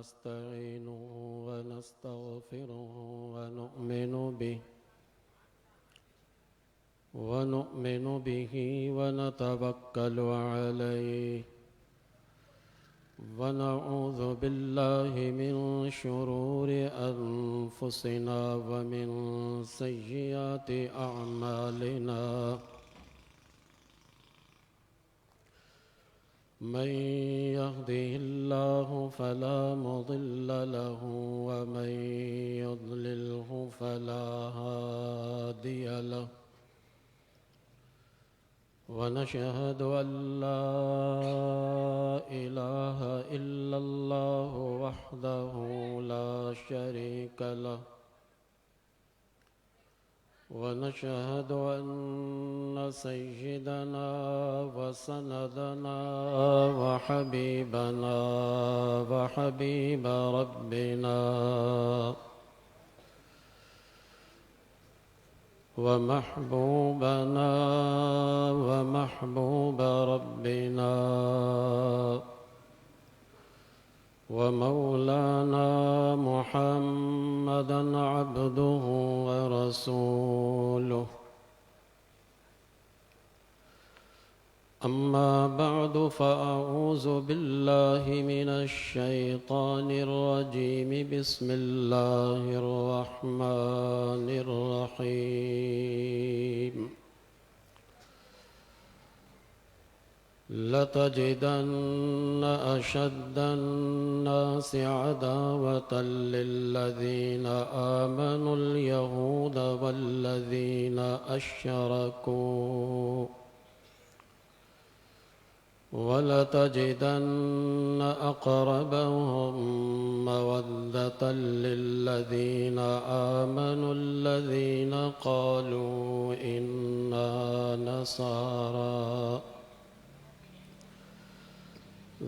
ونستعينه ونستغفره ونؤمن به ونتوكل عليه ونعوذ بالله من شرور أنفسنا ومن سيئات أعمالنا من يهده الله فلا مضل له ومن يضلله فلا هادي له ونشهد أن لا إله إلا الله وحده لا شريك له ونشهد أن سيدنا وسندنا وحبيبنا وحبيب ربنا ومحبوبنا ومحبوب ربنا ومولانا محمدا عبده ورسوله أما بعد فأعوذ بالله من الشيطان الرجيم بسم الله الرحمن الرحيم لتجدن أشد الناس عداوة للذين آمنوا اليهود والذين أشركوا ولتجدن أقربهم مودة للذين آمنوا الذين قالوا إنا نصارى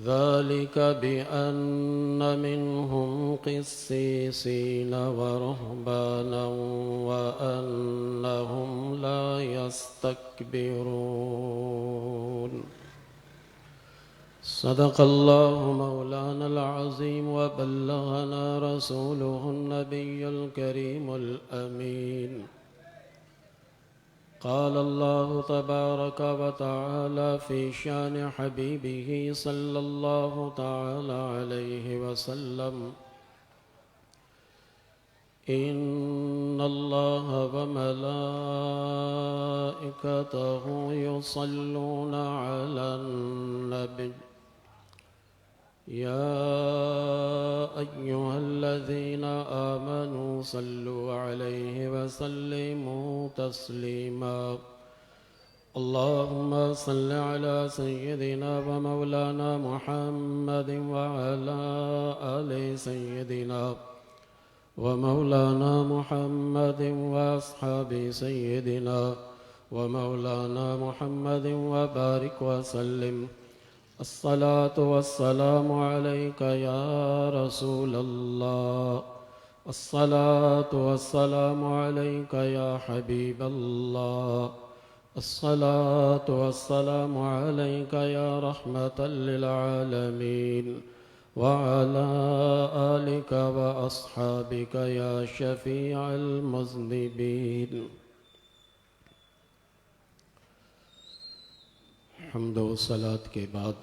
ذلك بأن منهم قسيسين ورهبانا وأنهم لا يستكبرون صدق الله مولانا العظيم وبلغنا رسوله النبي الكريم الأمين قال الله تبارك وتعالى في شان حبيبه صلى الله تعالى عليه وسلم إن الله وملائكته يصلون على النبي يا أيها الذين آمنوا صلوا عليه وسلموا تسليما اللهم صل على سيدنا ومولانا محمد وعلى آل سيدنا ومولانا محمد وأصحاب سيدنا ومولانا محمد وبارك وسلم الصلاة والسلام عليك يا رسول الله الصلاة والسلام عليك يا حبيب الله الصلاة والسلام عليك يا رحمة للعالمين وعلى آلك وأصحابك يا شفيع المذنبين حمد و صلاة کے بعد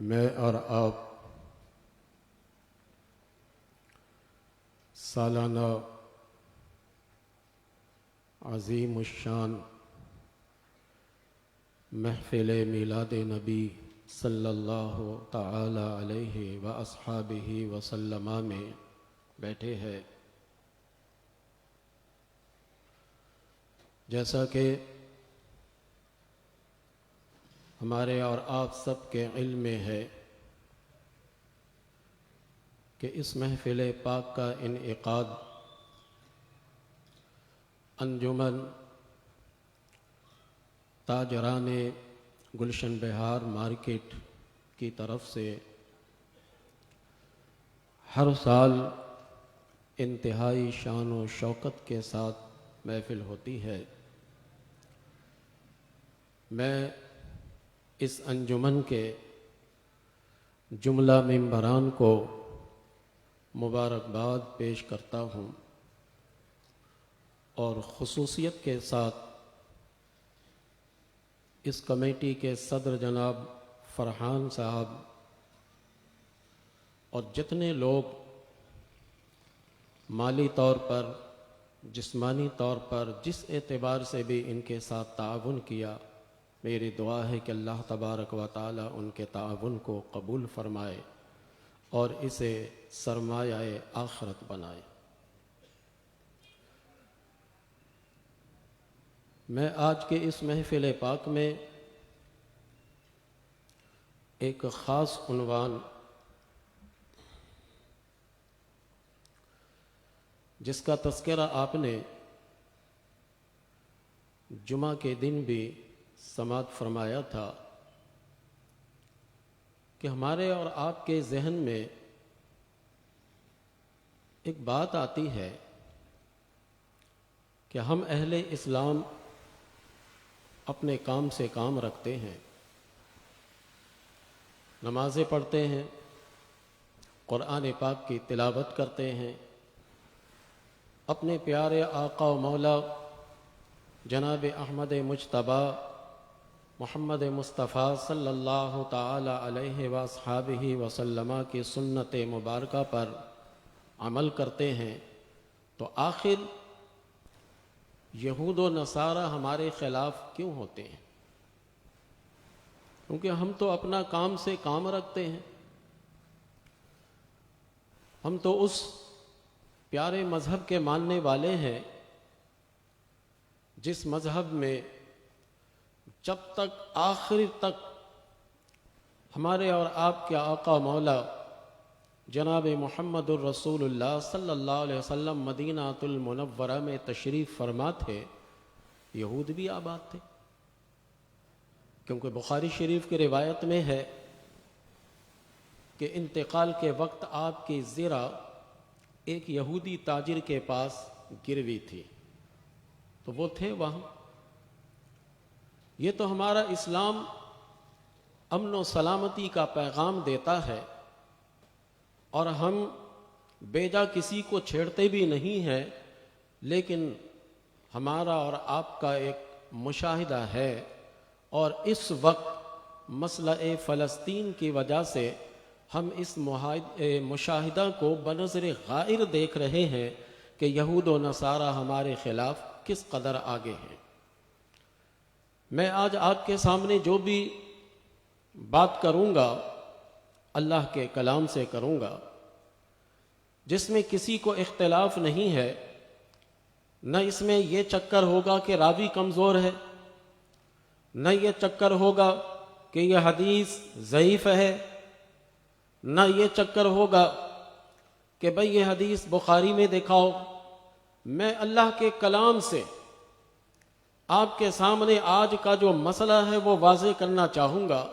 میں اور آپ سالانہ عظیم الشان محفل میلاد نبی صلی اللہ تعالی علیہ واصحابہ وسلم میں بیٹھے ہیں. جیسا کہ ہمارے اور آپ سب کے علم میں ہے کہ اس محفل پاک کا انعقاد انجمن تاجران گلشن بہار مارکیٹ کی طرف سے ہر سال انتہائی شان و شوکت کے ساتھ محفل ہوتی ہے. میں اس انجمن کے جملہ ممبران کو مبارکباد پیش کرتا ہوں اور خصوصیت کے ساتھ اس کمیٹی کے صدر جناب فرحان صاحب اور جتنے لوگ مالی طور پر، جسمانی طور پر، جس اعتبار سے بھی ان کے ساتھ تعاون کیا، میری دعا ہے کہ اللہ تبارک و تعالی ان کے تعاون کو قبول فرمائے اور اسے سرمایہ آخرت بنائے۔ میں آج کے اس محفل پاک میں ایک خاص عنوان جس کا تذکرہ آپ نے جمعہ کے دن بھی سماعت فرمایا تھا کہ ہمارے اور آپ کے ذہن میں ایک بات آتی ہے کہ ہم اہل اسلام اپنے کام سے کام رکھتے ہیں، نمازیں پڑھتے ہیں، قرآن پاک کی تلاوت کرتے ہیں، اپنے پیارے آقا و مولا جناب احمد مجتبی محمد مصطفیٰ صلی اللہ تعالی علیہ وآصحابہ وسلم کی سنت مبارکہ پر عمل کرتے ہیں، تو آخر یہود و نصارہ ہمارے خلاف کیوں ہوتے ہیں؟ کیونکہ ہم تو اپنا کام سے کام رکھتے ہیں، ہم تو اس پیارے مذہب کے ماننے والے ہیں جس مذہب میں جب تک آخر تک ہمارے اور آپ کے آقا مولا جناب محمد الرسول اللہ صلی اللہ علیہ وسلم مدینہ المنورہ میں تشریف فرما تھے، یہود بھی آباد تھے، کیونکہ بخاری شریف کی روایت میں ہے کہ انتقال کے وقت آپ کی زرہ ایک یہودی تاجر کے پاس گروی تھی، تو وہ تھے وہاں۔ یہ تو ہمارا اسلام امن و سلامتی کا پیغام دیتا ہے اور ہم بیجا کسی کو چھیڑتے بھی نہیں ہیں، لیکن ہمارا اور آپ کا ایک مشاہدہ ہے، اور اس وقت مسئلہ فلسطین کی وجہ سے ہم اس مشاہدہ کو بنظر غائر دیکھ رہے ہیں کہ یہود و نصارہ ہمارے خلاف کس قدر آگے ہیں۔ میں آج آپ کے سامنے جو بھی بات کروں گا اللہ کے کلام سے کروں گا، جس میں کسی کو اختلاف نہیں ہے، نہ اس میں یہ چکر ہوگا کہ راوی کمزور ہے، نہ یہ چکر ہوگا کہ یہ حدیث ضعیف ہے، نہ یہ چکر ہوگا کہ بھئی یہ حدیث بخاری میں دکھاؤ۔ میں اللہ کے کلام سے آپ کے سامنے آج کا جو مسئلہ ہے وہ واضح کرنا چاہوں گا۔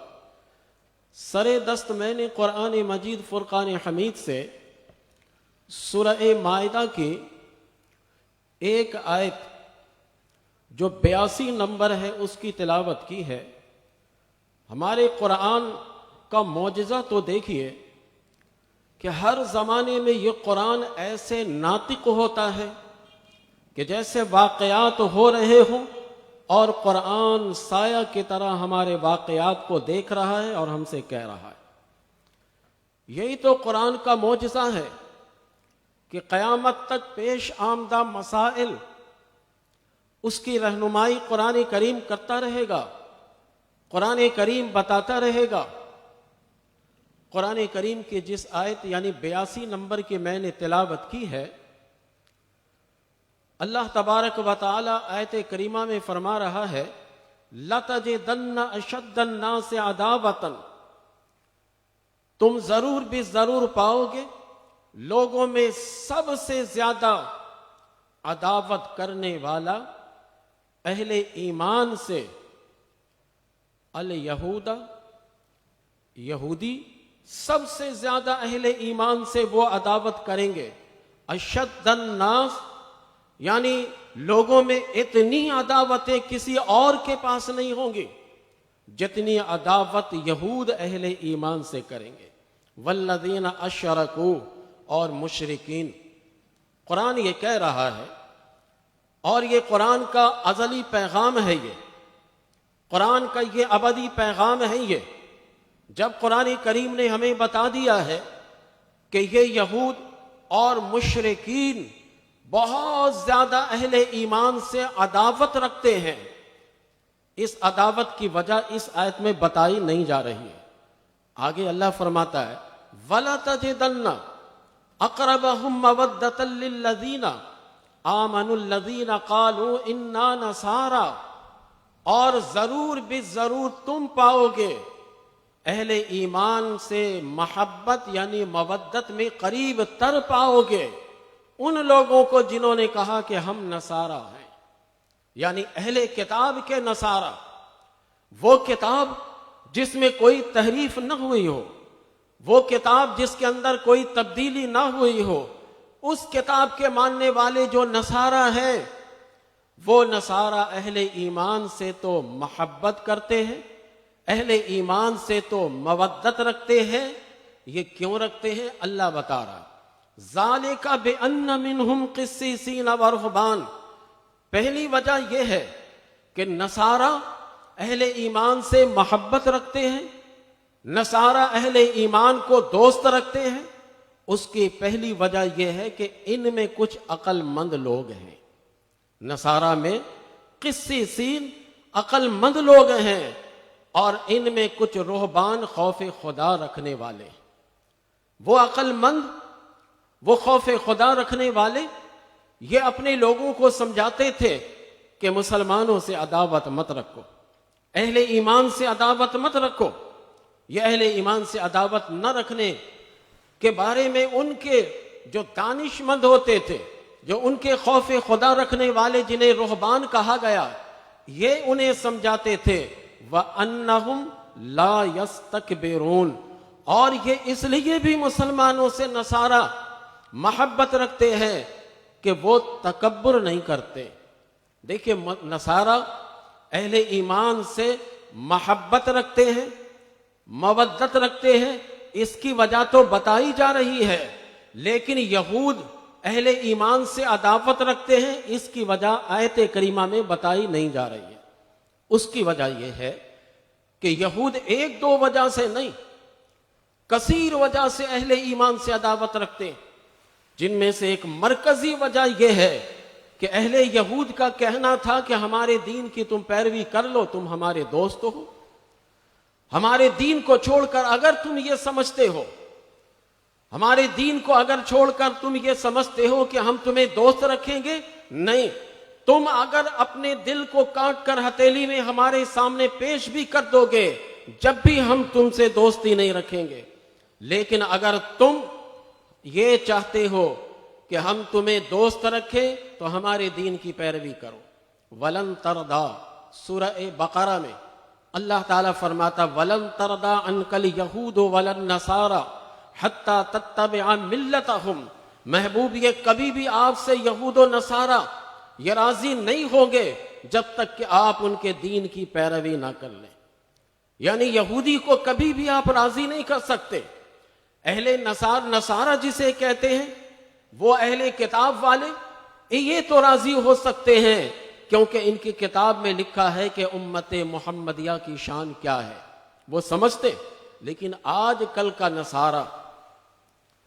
سر دست میں نے قرآن مجید فرقان حمید سے سورہ مائدہ کی ایک آیت جو 82 نمبر ہے اس کی تلاوت کی ہے۔ ہمارے قرآن کا معجزہ تو دیکھیے کہ ہر زمانے میں یہ قرآن ایسے ناطق ہوتا ہے کہ جیسے واقعات ہو رہے ہوں، اور قرآن سایہ کی طرح ہمارے واقعات کو دیکھ رہا ہے اور ہم سے کہہ رہا ہے۔ یہی تو قرآن کا معجزہ ہے کہ قیامت تک پیش آمدہ مسائل اس کی رہنمائی قرآن کریم کرتا رہے گا، قرآن کریم بتاتا رہے گا۔ قرآن کریم کی جس آیت یعنی 82 نمبر کی میں نے تلاوت کی ہے، اللہ تبارک و تعالی آیت کریمہ میں فرما رہا ہے لَتَجِدَنَّ أَشَدَّ النَّاسِ عَدَاوَةً، تم ضرور بھی ضرور پاؤ گے لوگوں میں سب سے زیادہ عداوت کرنے والا اہل ایمان سے الیہود، یہودی سب سے زیادہ اہل ایمان سے وہ عداوت کریں گے۔ اشد الناس یعنی لوگوں میں اتنی عداوتیں کسی اور کے پاس نہیں ہوں گی، جتنی عداوت یہود اہل ایمان سے کریں گے، والذین اشرکوا، اور مشرکین۔ قرآن یہ کہہ رہا ہے، اور یہ قرآن کا ازلی پیغام ہے، یہ قرآن کا یہ ابدی پیغام ہے۔ یہ جب قرآن کریم نے ہمیں بتا دیا ہے کہ یہ یہود اور مشرکین بہت زیادہ اہل ایمان سے عداوت رکھتے ہیں، اس عداوت کی وجہ اس آیت میں بتائی نہیں جا رہی ہے۔ آگے اللہ فرماتا ہے وَلَتَجِدَنَّ أَقْرَبَهُمْ مَوَدَّةً لِلَّذِينَ آمَنُوا الَّذِينَ قَالُوا إِنَّا نَصَارَى، اور ضرور بے ضرور تم پاؤ گے اہل ایمان سے محبت یعنی مودت میں قریب تر پاؤ گے ان لوگوں کو جنہوں نے کہا کہ ہم نصارہ ہیں، یعنی اہل کتاب کے نصارہ، وہ کتاب جس میں کوئی تحریف نہ ہوئی ہو، وہ کتاب جس کے اندر کوئی تبدیلی نہ ہوئی ہو، اس کتاب کے ماننے والے جو نصارہ ہیں، وہ نصارہ اہل ایمان سے تو محبت کرتے ہیں، اہل ایمان سے تو مودت رکھتے ہیں۔ یہ کیوں رکھتے ہیں؟ اللہ بتا رہا ذالک بأن منہم قسیسین ورہبان، پہلی وجہ یہ ہے کہ نصارہ اہل ایمان سے محبت رکھتے ہیں، نصارہ اہل ایمان کو دوست رکھتے ہیں۔ اس کی پہلی وجہ یہ ہے کہ ان میں کچھ عقل مند لوگ ہیں، نصارہ میں قسیسین عقل مند لوگ ہیں، اور ان میں کچھ رہبان خوف خدا رکھنے والے۔ وہ عقل مند، وہ خوف خدا رکھنے والے، یہ اپنے لوگوں کو سمجھاتے تھے کہ مسلمانوں سے عداوت مت رکھو، اہل ایمان سے عداوت مت رکھو۔ یہ اہل ایمان سے عداوت نہ رکھنے کے بارے میں ان کے جو دانش مند ہوتے تھے، جو ان کے خوف خدا رکھنے والے جنہیں رہبان کہا گیا، یہ انہیں سمجھاتے تھے وَأَنَّهُمْ لَا يَسْتَكْبِرُونَ، اور یہ اس لیے بھی مسلمانوں سے نصارہ محبت رکھتے ہیں کہ وہ تکبر نہیں کرتے۔ دیکھیں نصارہ اہل ایمان سے محبت رکھتے ہیں، مودت رکھتے ہیں، اس کی وجہ تو بتائی جا رہی ہے، لیکن یہود اہل ایمان سے عداوت رکھتے ہیں، اس کی وجہ آیت کریمہ میں بتائی نہیں جا رہی ہے۔ اس کی وجہ یہ ہے کہ یہود ایک دو وجہ سے نہیں، کثیر وجہ سے اہل ایمان سے عداوت رکھتے ہیں، جن میں سے ایک مرکزی وجہ یہ ہے کہ اہل یہود کا کہنا تھا کہ ہمارے دین کی تم پیروی کر لو، تم ہمارے دوست ہو، ہمارے دین کو چھوڑ کر اگر تم یہ سمجھتے ہو، ہمارے دین کو اگر چھوڑ کر تم یہ سمجھتے ہو کہ ہم تمہیں دوست رکھیں گے، نہیں، تم اگر اپنے دل کو کاٹ کر ہتھیلی میں ہمارے سامنے پیش بھی کر دو گے، جب بھی ہم تم سے دوستی نہیں رکھیں گے، لیکن اگر تم یہ چاہتے ہو کہ ہم تمہیں دوست رکھیں تو ہمارے دین کی پیروی کرو۔ وَلَن تَرْضَىٰ، سورہ بقرہ میں اللہ تعالیٰ فرماتا وَلَن تَرْضَىٰ عَنْكَ الْيَهُودُ وَلَا النَّصَارَىٰ حَتَّىٰ تَتَّبِعَ مِلَّتَهُمْ، محبوب یہ کبھی بھی آپ سے یہود و نصارہ یہ راضی نہیں ہوں گے جب تک کہ آپ ان کے دین کی پیروی نہ کر لیں، یعنی یہودی کو کبھی بھی آپ راضی نہیں کر سکتے۔ اہل نصارہ جسے کہتے ہیں وہ اہل کتاب والے، یہ تو راضی ہو سکتے ہیں کیونکہ ان کی کتاب میں لکھا ہے کہ امت محمدیہ کی شان کیا ہے، وہ سمجھتے۔ لیکن آج کل کا نصارہ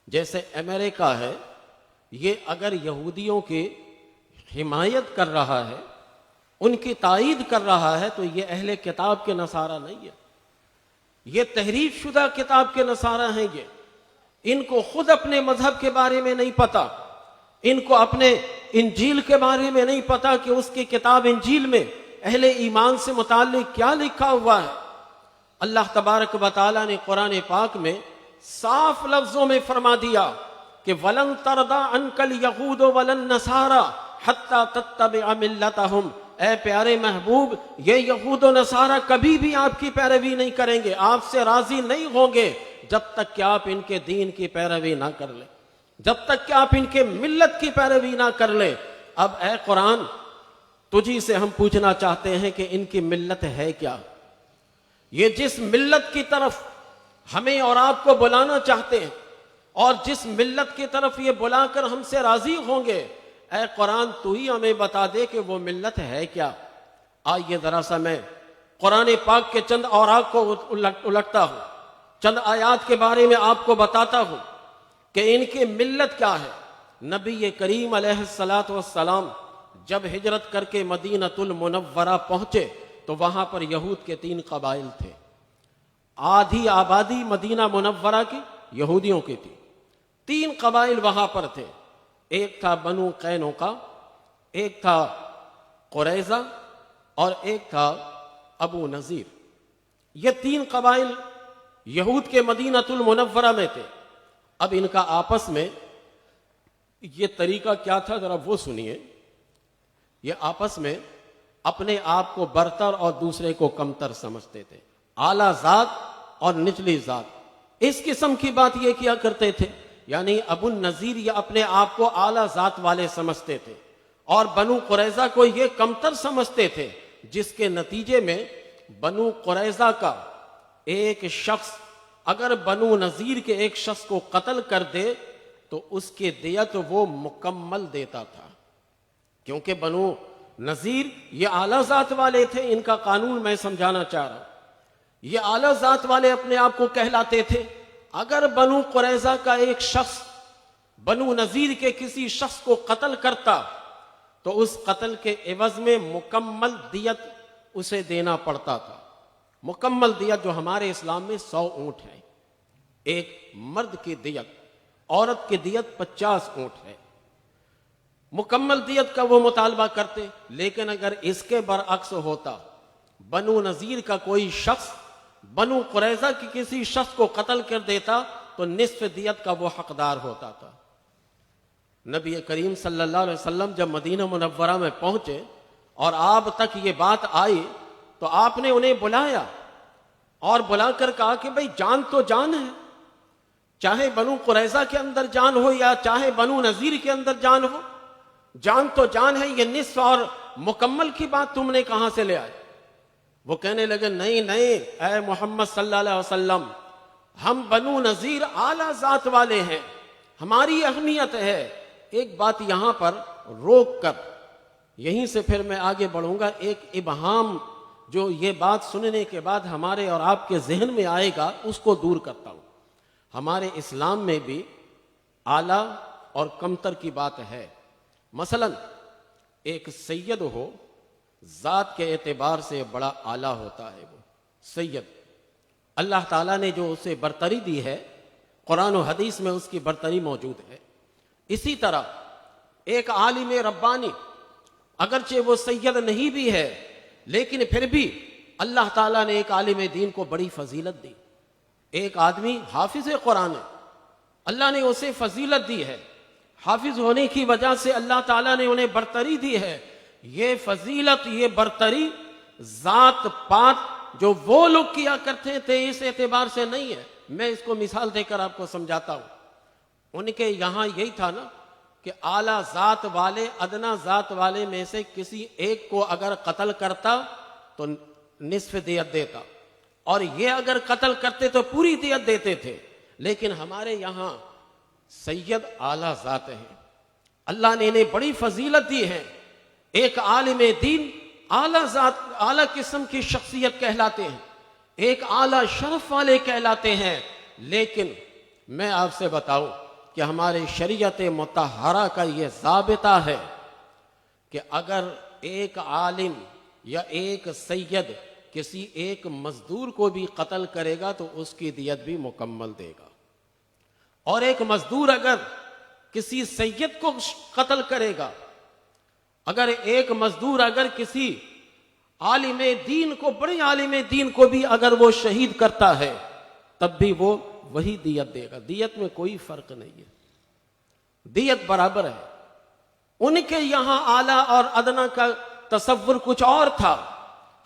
جیسے امریکہ ہے، یہ اگر یہودیوں کی حمایت کر رہا ہے، ان کی تائید کر رہا ہے، تو یہ اہل کتاب کے نصارہ نہیں ہے، یہ تحریف شدہ کتاب کے نصارہ ہیں۔ یہ ان کو خود اپنے مذہب کے بارے میں نہیں پتا، ان کو اپنے انجیل کے بارے میں نہیں پتا کہ اس کی کتاب انجیل میں اہل ایمان سے متعلق کیا لکھا ہوا ہے۔ اللہ تبارک و تعالیٰ نے قرآن پاک میں صاف لفظوں میں فرما دیا کہ وَلَن تَرْضَىٰ عَنْكَ الْيَهُودُ وَلَا النَّصَارَىٰ حَتَّىٰ تَتَّبِعَ مِلَّتَهُمْ، اے پیارے محبوب، یہ یہود و نصارہ کبھی بھی آپ کی پیروی نہیں کریں گے، آپ سے راضی نہیں ہوں گے جب تک کہ آپ ان کے دین کی پیروی نہ کر لیں، جب تک کہ آپ ان کے ملت کی پیروی نہ کر لیں۔ اب اے قرآن، تجھی سے ہم پوچھنا چاہتے ہیں کہ ان کی ملت ہے کیا؟ یہ جس ملت کی طرف ہمیں اور آپ کو بلانا چاہتے ہیں اور جس ملت کی طرف یہ بلا کر ہم سے راضی ہوں گے، اے قرآن تو ہی ہمیں بتا دے کہ وہ ملت ہے کیا۔ آئیے ذرا سا میں قرآن پاک کے چند اوراق کو الٹتا ہوں، چند آیات کے بارے میں آپ کو بتاتا ہوں کہ ان کی ملت کیا ہے۔ نبی کریم علیہ السلام جب ہجرت کر کے مدینۃ المنورہ پہنچے تو وہاں پر یہود کے 3 قبائل تھے۔ آدھی آبادی مدینہ منورہ کی یہودیوں کی تھی، 3 قبائل وہاں پر تھے، ایک تھا بنو قینقاع، ایک تھا قریظہ اور ایک تھا ابو نذیر۔ یہ 3 قبائل یہود کے مدینۃ المنورہ میں تھے۔ اب ان کا آپس میں یہ طریقہ کیا تھا ذرا وہ سنیے۔ یہ آپس میں اپنے آپ کو برتر اور دوسرے کو کمتر سمجھتے تھے، اعلیٰ ذات اور نچلی ذات، اس قسم کی بات یہ کیا کرتے تھے۔ یعنی ابو النذیر یہ اپنے آپ کو اعلیٰ ذات والے سمجھتے تھے اور بنو قریظہ کو یہ کمتر سمجھتے تھے، جس کے نتیجے میں بنو قریظہ کا ایک شخص اگر بنو نذیر کے ایک شخص کو قتل کر دے تو اس کے دیت وہ مکمل دیتا تھا، کیونکہ بنو نذیر یہ اعلیٰ ذات والے تھے۔ ان کا قانون میں سمجھانا چاہ رہا ہوں، یہ اعلیٰ ذات والے اپنے آپ کو کہلاتے تھے۔ اگر بنو قریظہ کا ایک شخص بنو نذیر کے کسی شخص کو قتل کرتا تو اس قتل کے عوض میں مکمل دیت اسے دینا پڑتا تھا۔ مکمل دیت جو ہمارے اسلام میں 100 اونٹ ہے، ایک مرد کی دیت، عورت کی دیت 50 اونٹ ہے۔ مکمل دیت کا وہ مطالبہ کرتے، لیکن اگر اس کے برعکس ہوتا، بنو نذیر کا کوئی شخص بنو قریظہ کی کسی شخص کو قتل کر دیتا تو نصف دیت کا وہ حقدار ہوتا تھا۔ نبی کریم صلی اللہ علیہ وسلم جب مدینہ منورہ میں پہنچے اور آپ تک یہ بات آئی تو آپ نے انہیں بلایا اور بلا کر کہا کہ بھئی جان تو جان ہے، چاہے بنو قریظہ کے اندر جان ہو یا چاہے بنو نذیر کے اندر جان ہو، جان تو جان ہے، یہ نصف اور مکمل کی بات تم نے کہاں سے لے آئے؟ وہ کہنے لگے نہیں اے محمد صلی اللہ علیہ وسلم، ہم بنو نذیر اعلیٰ ذات والے ہیں، ہماری اہمیت ہے۔ ایک بات یہاں پر روک کر یہیں سے پھر میں آگے بڑھوں گا، ایک ابہام جو یہ بات سننے کے بعد ہمارے اور آپ کے ذہن میں آئے گا اس کو دور کرتا ہوں۔ ہمارے اسلام میں بھی اعلیٰ اور کمتر کی بات ہے۔ مثلا ایک سید ہو، ذات کے اعتبار سے بڑا اعلیٰ ہوتا ہے، وہ سید، اللہ تعالیٰ نے جو اسے برتری دی ہے، قرآن و حدیث میں اس کی برتری موجود ہے۔ اسی طرح ایک عالم ربانی اگرچہ وہ سید نہیں بھی ہے، لیکن پھر بھی اللہ تعالیٰ نے ایک عالم دین کو بڑی فضیلت دی۔ ایک آدمی حافظ قرآن ہے، اللہ نے اسے فضیلت دی ہے، حافظ ہونے کی وجہ سے اللہ تعالیٰ نے انہیں برتری دی ہے۔ یہ فضیلت، یہ برتری ذات پات جو وہ لوگ کیا کرتے تھے اس اعتبار سے نہیں ہے۔ میں اس کو مثال دے کر آپ کو سمجھاتا ہوں۔ ان کے یہاں یہی تھا نا کہ اعلیٰ ذات والے ادنا ذات والے میں سے کسی ایک کو اگر قتل کرتا تو نصف دیت دیتا، اور یہ اگر قتل کرتے تو پوری دیت دیتے تھے۔ لیکن ہمارے یہاں سید اعلیٰ ذات ہیں، اللہ نے انہیں بڑی فضیلت دی ہے۔ ایک عالم دین اعلیٰ ذات، اعلیٰ قسم کی شخصیت کہلاتے ہیں، ایک اعلیٰ شرف والے کہلاتے ہیں۔ لیکن میں آپ سے بتاؤں کہ ہمارے شریعت مطہرہ کا یہ ضابطہ ہے کہ اگر ایک عالم یا ایک سید کسی ایک مزدور کو بھی قتل کرے گا تو اس کی دیت بھی مکمل دے گا، اور ایک مزدور اگر کسی سید کو قتل کرے گا، اگر ایک مزدور اگر کسی عالم دین کو، بڑے عالم دین کو بھی اگر وہ شہید کرتا ہے تب بھی وہ وہی دیت دے گا۔ دیت میں کوئی فرق نہیں ہے، دیت برابر ہے۔ ان کے یہاں اعلیٰ اور ادنا کا تصور کچھ اور تھا،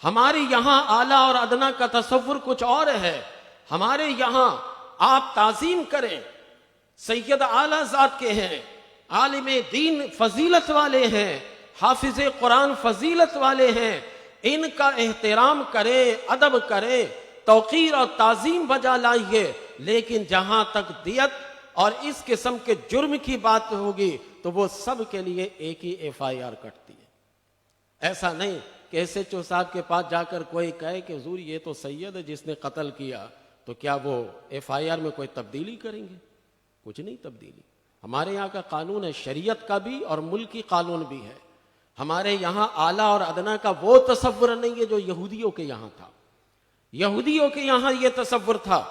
ہمارے یہاں اعلیٰ اور ادنا کا تصور کچھ اور ہے۔ ہمارے یہاں آپ تعظیم کریں، سید اعلیٰ ذات کے ہیں، عالم دین فضیلت والے ہیں، حافظ قرآن فضیلت والے ہیں، ان کا احترام کریں، ادب کریں، توقیر اور تعظیم بجا لائیے، لیکن جہاں تک دیت اور اس قسم کے جرم کی بات ہوگی تو وہ سب کے لیے ایک ہی FIR کٹتی ہے۔ ایسا نہیں کہ ایس ایچ او صاحب کے پاس جا کر کوئی کہے کہ حضور یہ تو سید ہے جس نے قتل کیا، تو کیا وہ FIR میں کوئی تبدیلی کریں گے؟ کچھ نہیں تبدیلی۔ ہمارے یہاں کا قانون ہے، شریعت کا بھی اور ملکی قانون بھی ہے۔ ہمارے یہاں اعلیٰ اور ادنا کا وہ تصور نہیں ہے جو یہودیوں کے یہاں تھا۔ یہودیوں کے یہاں یہ تصور تھا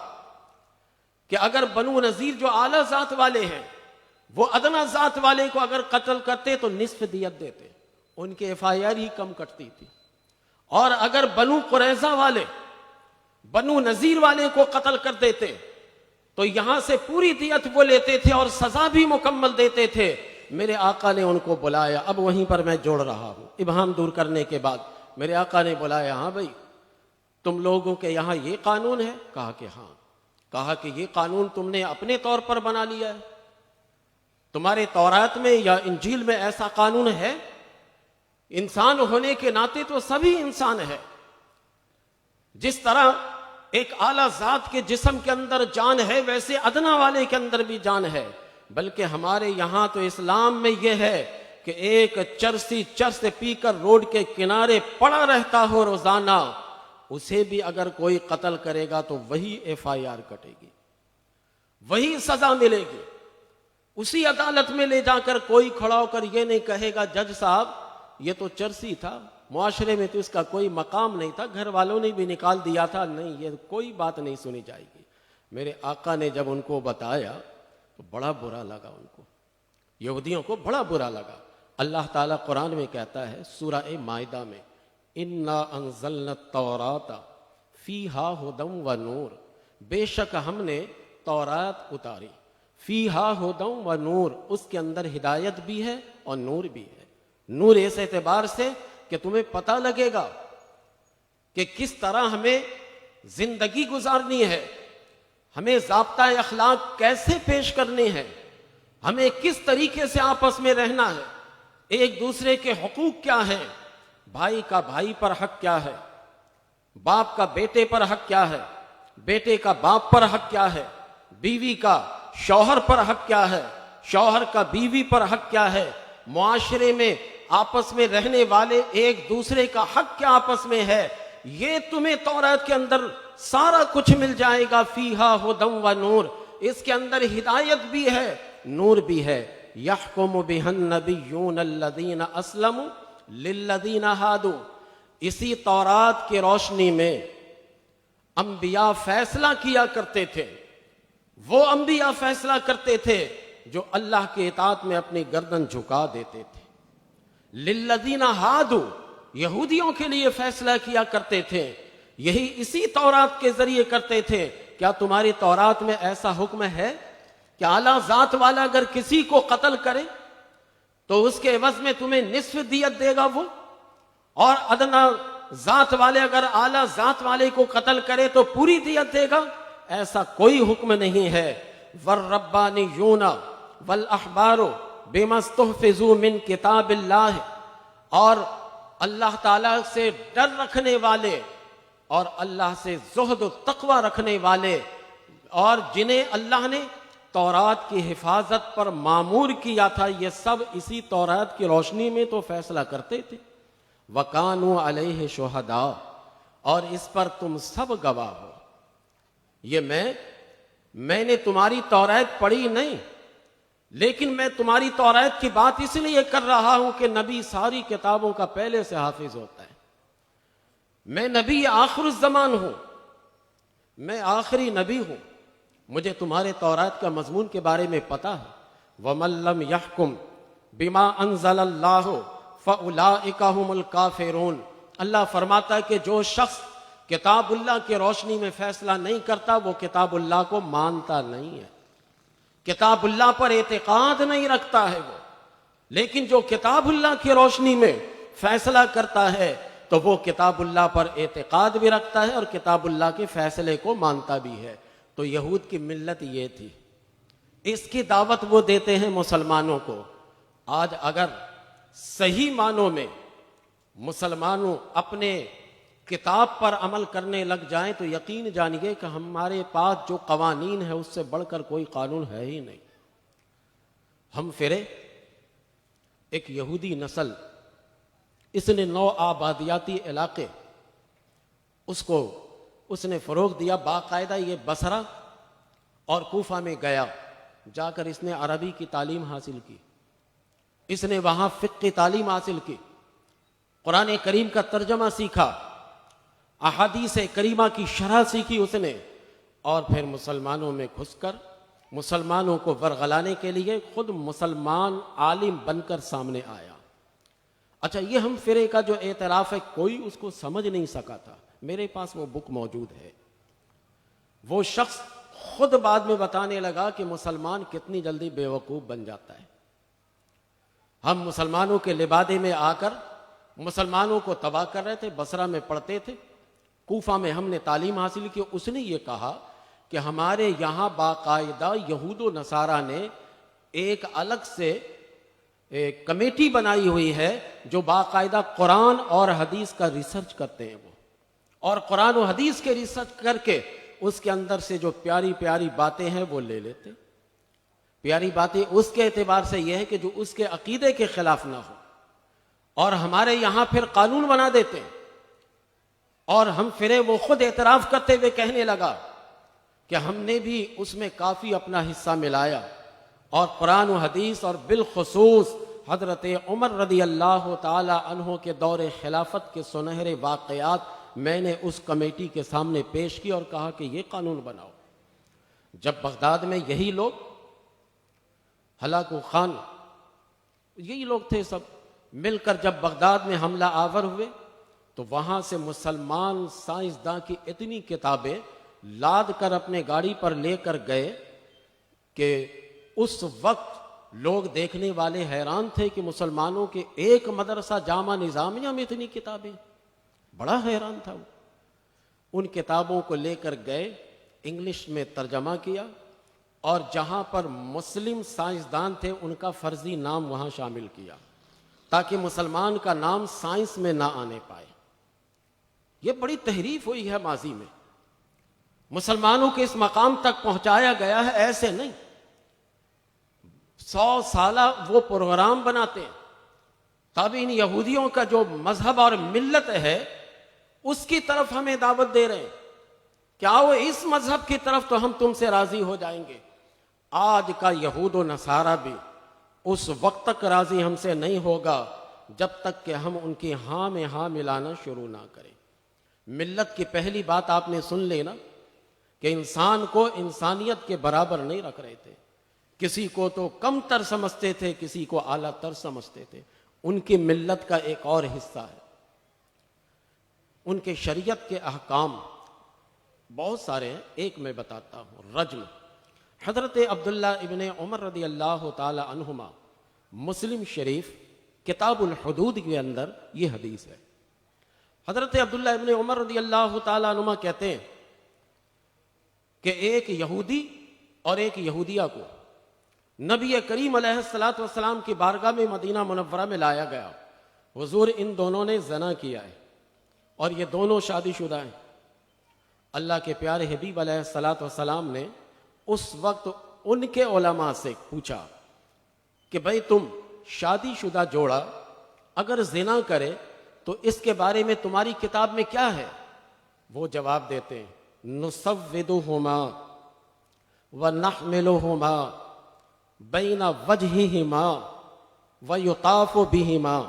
کہ اگر بنو نذیر جو اعلیٰ ذات والے ہیں وہ ادنا ذات والے کو اگر قتل کرتے تو نصف دیت دیتے، ان کے FIR ہی کم کٹتی تھی۔ اور اگر بنو قریظہ والے بنو نذیر والے کو قتل کر دیتے تو یہاں سے پوری دیت وہ لیتے تھے اور سزا بھی مکمل دیتے تھے۔ میرے آقا نے ان کو بلایا، اب وہیں پر میں جوڑ رہا ہوں، ابہام دور کرنے کے بعد میرے آقا نے بلایا، ہاں بھائی تم لوگوں کے یہاں یہ قانون ہے؟ کہا کہ ہاں۔ کہا کہ یہ قانون تم نے اپنے طور پر بنا لیا ہے؟ تمہارے تورات میں یا انجیل میں ایسا قانون ہے؟ انسان ہونے کے ناطے تو سبھی انسان ہے۔ جس طرح ایک اعلیٰ ذات کے جسم کے اندر جان ہے ویسے ادنا والے کے اندر بھی جان ہے۔ بلکہ ہمارے یہاں تو اسلام میں یہ ہے کہ ایک چرسی چرس پی کر روڈ کے کنارے پڑا رہتا ہو روزانہ، اسے بھی اگر کوئی قتل کرے گا تو وہی FIR کٹے گی، وہی سزا ملے گی۔ اسی عدالت میں لے جا کر کوئی کھڑا ہو کر یہ نہیں کہے گا جج صاحب یہ تو چرسی تھا، معاشرے میں تو اس کا کوئی مقام نہیں تھا، گھر والوں نے بھی نکال دیا تھا، نہیں، یہ کوئی بات نہیں سنی جائے گی۔ میرے آقا نے جب ان کو بتایا تو بڑا برا لگا، ان کو یہودیوں کو بڑا برا لگا۔ اللہ تعالیٰ قرآن میں کہتا ہے سورہ مائدہ میں، اِنَّا أَنزَلْنَا التَّوْرَاةَ فِيهَا هُدًى وَنُورٌ، بے شک ہم نے تورات اتاری، فِيهَا هُدًى وَنُورٌ، اس کے اندر ہدایت بھی ہے اور نور بھی ہے۔ نور اس اعتبار سے کہ تمہیں پتہ لگے گا کہ کس طرح ہمیں زندگی گزارنی ہے، ہمیں ضابطہ اخلاق کیسے پیش کرنے ہیں، ہمیں کس طریقے سے آپس میں رہنا ہے، ایک دوسرے کے حقوق کیا ہیں، بھائی کا بھائی پر حق کیا ہے، باپ کا بیٹے پر حق کیا ہے، بیٹے کا باپ پر حق کیا ہے، بیوی کا شوہر پر حق کیا ہے، شوہر کا بیوی پر حق کیا ہے، معاشرے میں آپس میں رہنے والے ایک دوسرے کا حق کیا آپس میں ہے، یہ تمہیں تورات کے اندر سارا کچھ مل جائے گا۔ فیہا ہدی و نور، اس کے اندر ہدایت بھی ہے، نور بھی ہے۔ یحکم بہ النبیون الذین اسلموا للذین ہادوا، اسی تورات کی روشنی میں انبیاء فیصلہ کیا کرتے تھے، وہ انبیاء فیصلہ کرتے تھے جو اللہ کے اطاعت میں اپنی گردن جھکا دیتے تھے۔ للذین ہادوا، یہودیوں کے لیے فیصلہ کیا کرتے تھے، یہی اسی تورات کے ذریعے کرتے تھے۔ کیا تمہاری تورات میں ایسا حکم ہے کہ اعلیٰ ذات والا اگر کسی کو قتل کرے تو اس کے عوض میں تمہیں نصف دیت دے گا وہ، اور ادنا ذات والے اگر اعلیٰ ذات والے کو قتل کرے تو پوری دیت دے گا؟ ایسا کوئی حکم نہیں ہے۔ والربانیون والاحبار بما استحفظوا من کتاب اللہ، اور اللہ تعالیٰ سے ڈر رکھنے والے اور اللہ سے زہد و تقوی رکھنے والے، اور جنہیں اللہ نے تورات کی حفاظت پر مامور کیا تھا، یہ سب اسی تورات کی روشنی میں تو فیصلہ کرتے تھے۔ وَكَانُوا عَلَيْهِ شُهَدَاءَ، اور اس پر تم سب گواہ ہو۔ یہ میں نے تمہاری تورات پڑھی نہیں، لیکن میں تمہاری تورات کی بات اس لیے کر رہا ہوں کہ نبی ساری کتابوں کا پہلے سے حافظ ہوتا ہے۔ میں نبی آخر الزمان ہوں، میں آخری نبی ہوں، مجھے تمہارے تورات کا مضمون کے بارے میں پتہ ہے۔ وَمَن لَّمْ يَحْكُمْ بِمَا أَنزَلَ اللَّهُ فَأُولَٰئِكَ هُمُ الْكَافِرُونَ، اللہ فرماتا ہے کہ جو شخص کتاب اللہ کی روشنی میں فیصلہ نہیں کرتا وہ کتاب اللہ کو مانتا نہیں ہے، کتاب اللہ پر اعتقاد نہیں رکھتا ہے وہ۔ لیکن جو کتاب اللہ کی روشنی میں فیصلہ کرتا ہے تو وہ کتاب اللہ پر اعتقاد بھی رکھتا ہے اور کتاب اللہ کے فیصلے کو مانتا بھی ہے۔ تو یہود کی ملت یہ تھی، اس کی دعوت وہ دیتے ہیں مسلمانوں کو۔ آج اگر صحیح معنوں میں مسلمانوں اپنے کتاب پر عمل کرنے لگ جائیں تو یقین جانیے کہ ہمارے پاس جو قوانین ہے اس سے بڑھ کر کوئی قانون ہے ہی نہیں۔ ہم پھرے ایک یہودی نسل، اس نے 9 آبادیاتی علاقے اس نے فروغ دیا، باقاعدہ یہ بصرہ اور کوفہ میں گیا، جا کر اس نے عربی کی تعلیم حاصل کی، اس نے وہاں فقہ کی تعلیم حاصل کی، قرآن کریم کا ترجمہ سیکھا، احادیث کریمہ کی شرح سیکھی اس نے، اور پھر مسلمانوں میں گھس کر مسلمانوں کو ورغلانے کے لیے خود مسلمان عالم بن کر سامنے آیا۔ اچھا، یہ ہم فرے کا جو اعتراف ہے کوئی اس کو سمجھ نہیں سکا تھا۔ میرے پاس وہ بک موجود ہے۔ وہ شخص خود بعد میں بتانے لگا کہ مسلمان کتنی جلدی بیوقوف بن جاتا ہے۔ ہم مسلمانوں کے لبادے میں آ کر مسلمانوں کو تباہ کر رہے تھے، بصرہ میں پڑھتے تھے، کوفہ میں ہم نے تعلیم حاصل کی۔ اس نے یہ کہا کہ ہمارے یہاں باقاعدہ یہود و نصارہ نے ایک الگ سے کمیٹی بنائی ہوئی ہے جو باقاعدہ قرآن اور حدیث کا ریسرچ کرتے ہیں، وہ اور قرآن و حدیث کے ریسرچ کر کے اس کے اندر سے جو پیاری پیاری باتیں ہیں وہ لے لیتے۔ پیاری باتیں اس کے اعتبار سے یہ ہے کہ جو اس کے عقیدے کے خلاف نہ ہو، اور ہمارے یہاں پھر قانون بنا دیتے ہیں۔ اور ہم پھرے وہ خود اعتراف کرتے ہوئے کہنے لگا کہ ہم نے بھی اس میں کافی اپنا حصہ ملایا، اور قرآن و حدیث اور بالخصوص حضرت عمر رضی اللہ تعالی عنہ کے دور خلافت کے سنہرے واقعات میں نے اس کمیٹی کے سامنے پیش کی اور کہا کہ یہ قانون بناؤ۔ جب بغداد میں یہی لوگ، ہلاکو خان یہی لوگ تھے، سب مل کر جب بغداد میں حملہ آور ہوئے تو وہاں سے مسلمان سائنسداں کی اتنی کتابیں لاد کر اپنے گاڑی پر لے کر گئے کہ اس وقت لوگ دیکھنے والے حیران تھے کہ مسلمانوں کے ایک مدرسہ جامعہ نظامیہ میں اتنی کتابیں، بڑا حیران تھا وہ۔ ان کتابوں کو لے کر گئے، انگلش میں ترجمہ کیا، اور جہاں پر مسلم سائنسدان تھے ان کا فرضی نام وہاں شامل کیا تاکہ مسلمان کا نام سائنس میں نہ آنے پائے۔ یہ بڑی تحریف ہوئی ہے ماضی میں، مسلمانوں کے اس مقام تک پہنچایا گیا ہے، ایسے نہیں۔ 100 سالہ وہ پروگرام بناتے ہیں، تب ان یہودیوں کا جو مذہب اور ملت ہے اس کی طرف ہمیں دعوت دے رہے ہیں، کیا وہ اس مذہب کی طرف تو ہم تم سے راضی ہو جائیں گے۔ آج کا یہود و نصارہ بھی اس وقت تک راضی ہم سے نہیں ہوگا جب تک کہ ہم ان کی ہاں میں ہاں ملانا شروع نہ کریں۔ ملت کی پہلی بات آپ نے سن لینا کہ انسان کو انسانیت کے برابر نہیں رکھ رہے تھے، کسی کو تو کم تر سمجھتے تھے، کسی کو اعلیٰ تر سمجھتے تھے۔ ان کی ملت کا ایک اور حصہ ہے، ان کے شریعت کے احکام بہت سارے ہیں، ایک میں بتاتا ہوں، رجم۔ حضرت عبداللہ ابن عمر رضی اللہ تعالی عنہما، مسلم شریف کتاب الحدود کے اندر یہ حدیث ہے۔ حضرت عبداللہ ابن عمر رضی اللہ تعالی عنہما کہتے ہیں کہ ایک یہودی اور ایک یہودیہ کو نبی کریم علیہ الصلوۃ والسلام کی بارگاہ میں مدینہ منورہ میں لایا گیا۔ حضور ان دونوں نے زنا کیا ہے اور یہ دونوں شادی شدہ ہیں۔ اللہ کے پیارے حبیب علیہ الصلوۃ والسلام نے اس وقت ان کے علماء سے پوچھا کہ بھئی تم شادی شدہ جوڑا اگر زنا کرے تو اس کے بارے میں تمہاری کتاب میں کیا ہے؟ وہ جواب دیتے ہیں، نسودہما ونحملہما بین وجہہما ویطاف بہما۔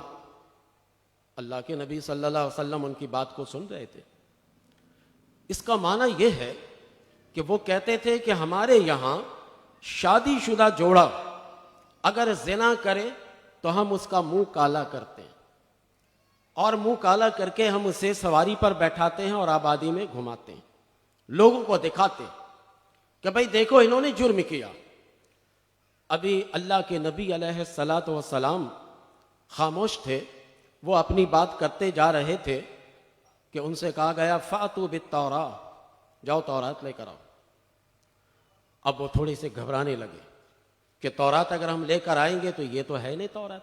اللہ کے نبی صلی اللہ علیہ وسلم ان کی بات کو سن رہے تھے۔ اس کا معنی یہ ہے کہ وہ کہتے تھے کہ ہمارے یہاں شادی شدہ جوڑا اگر زنا کرے تو ہم اس کا منہ کالا کرتے ہیں، اور منہ کالا کر کے ہم اسے سواری پر بیٹھاتے ہیں اور آبادی میں گھماتے ہیں، لوگوں کو دکھاتے کہ بھئی دیکھو انہوں نے جرم کیا۔ ابھی اللہ کے نبی علیہ الصلوۃ والسلام خاموش تھے، وہ اپنی بات کرتے جا رہے تھے کہ ان سے کہا گیا فاتوا بالتوراۃ، جاؤ تورات لے کر آؤ۔ اب وہ تھوڑی سے گھبرانے لگے کہ تورات اگر ہم لے کر آئیں گے تو یہ تو ہے نہیں تورات،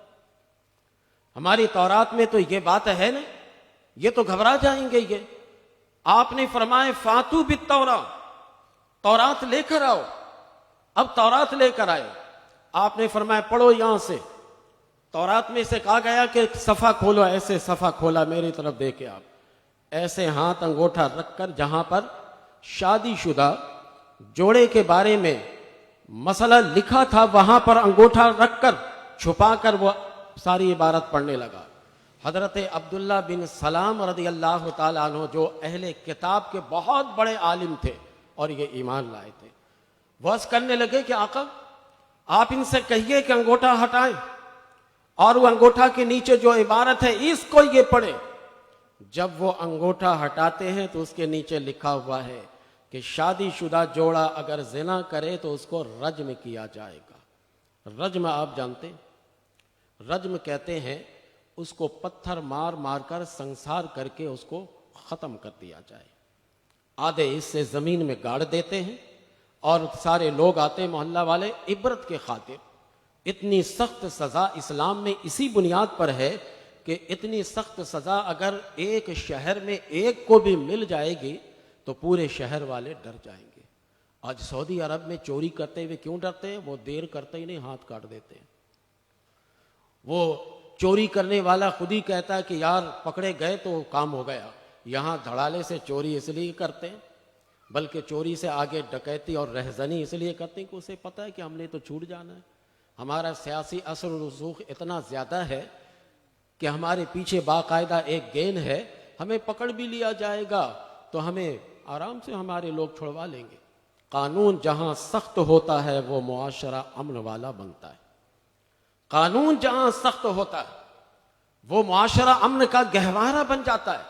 ہماری تورات میں تو یہ بات ہے نہیں، یہ تو گھبرا جائیں گے. یہ آپ نے فرمائے فاتو بالتوراۃ، تورات لے کر آؤ. اب تورات لے کر آئے. آپ نے فرمایا پڑھو یہاں سے. تورات میں سے کہا گیا کہ صفحہ کھولو. ایسے صفحہ کھولا میری طرف دیکھے آپ، ایسے ہاتھ انگوٹھا رکھ کر جہاں پر شادی شدہ جوڑے کے بارے میں مسئلہ لکھا تھا وہاں پر انگوٹھا رکھ کر چھپا کر وہ ساری عبارت پڑھنے لگا. حضرت عبداللہ بن سلام رضی اللہ تعالیٰ عنہ جو اہل کتاب کے بہت بڑے عالم تھے اور یہ ایمان لائے تھے، وہ عرض کرنے لگے کہ آقا آپ ان سے کہیے کہ انگوٹھا ہٹائیں اور وہ انگوٹھا کے نیچے جو عبارت ہے اس کو یہ پڑھیں. جب وہ انگوٹھا ہٹاتے ہیں تو اس کے نیچے لکھا ہوا ہے کہ شادی شدہ جوڑا اگر زنا کرے تو اس کو رجم کیا جائے گا. رجم آپ جانتے ہیں؟ رجم کہتے ہیں اس کو پتھر مار مار کر سنسار کر کے اس کو ختم کر دیا جائے. آدھے اس سے زمین میں گاڑ دیتے ہیں اور سارے لوگ آتے ہیں محلہ والے عبرت کے خاطر. اتنی سخت سزا اسلام میں اسی بنیاد پر ہے کہ اتنی سخت سزا اگر ایک شہر میں ایک کو بھی مل جائے گی تو پورے شہر والے ڈر جائیں گے. آج سعودی عرب میں چوری کرتے ہوئے کیوں ڈرتے ہیں؟ وہ دیر کرتے ہی نہیں ہاتھ کاٹ دیتے ہیں. وہ چوری کرنے والا خود ہی کہتا ہے کہ یار پکڑے گئے تو کام ہو گیا. یہاں دھڑالے سے چوری اس لیے کرتے ہیں، بلکہ چوری سے آگے ڈکیتی اور رہزنی اس لیے کرتے ہیں کہ اسے پتہ ہے کہ ہم نے تو چھوٹ جانا ہے. ہمارا سیاسی اثر و رسوخ اتنا زیادہ ہے کہ ہمارے پیچھے باقاعدہ ایک گین ہے، ہمیں پکڑ بھی لیا جائے گا تو ہمیں آرام سے ہمارے لوگ چھڑوا لیں گے. قانون جہاں سخت ہوتا ہے وہ معاشرہ امن والا بنتا ہے. قانون جہاں سخت ہوتا ہے وہ معاشرہ امن کا گہوارہ بن جاتا ہے.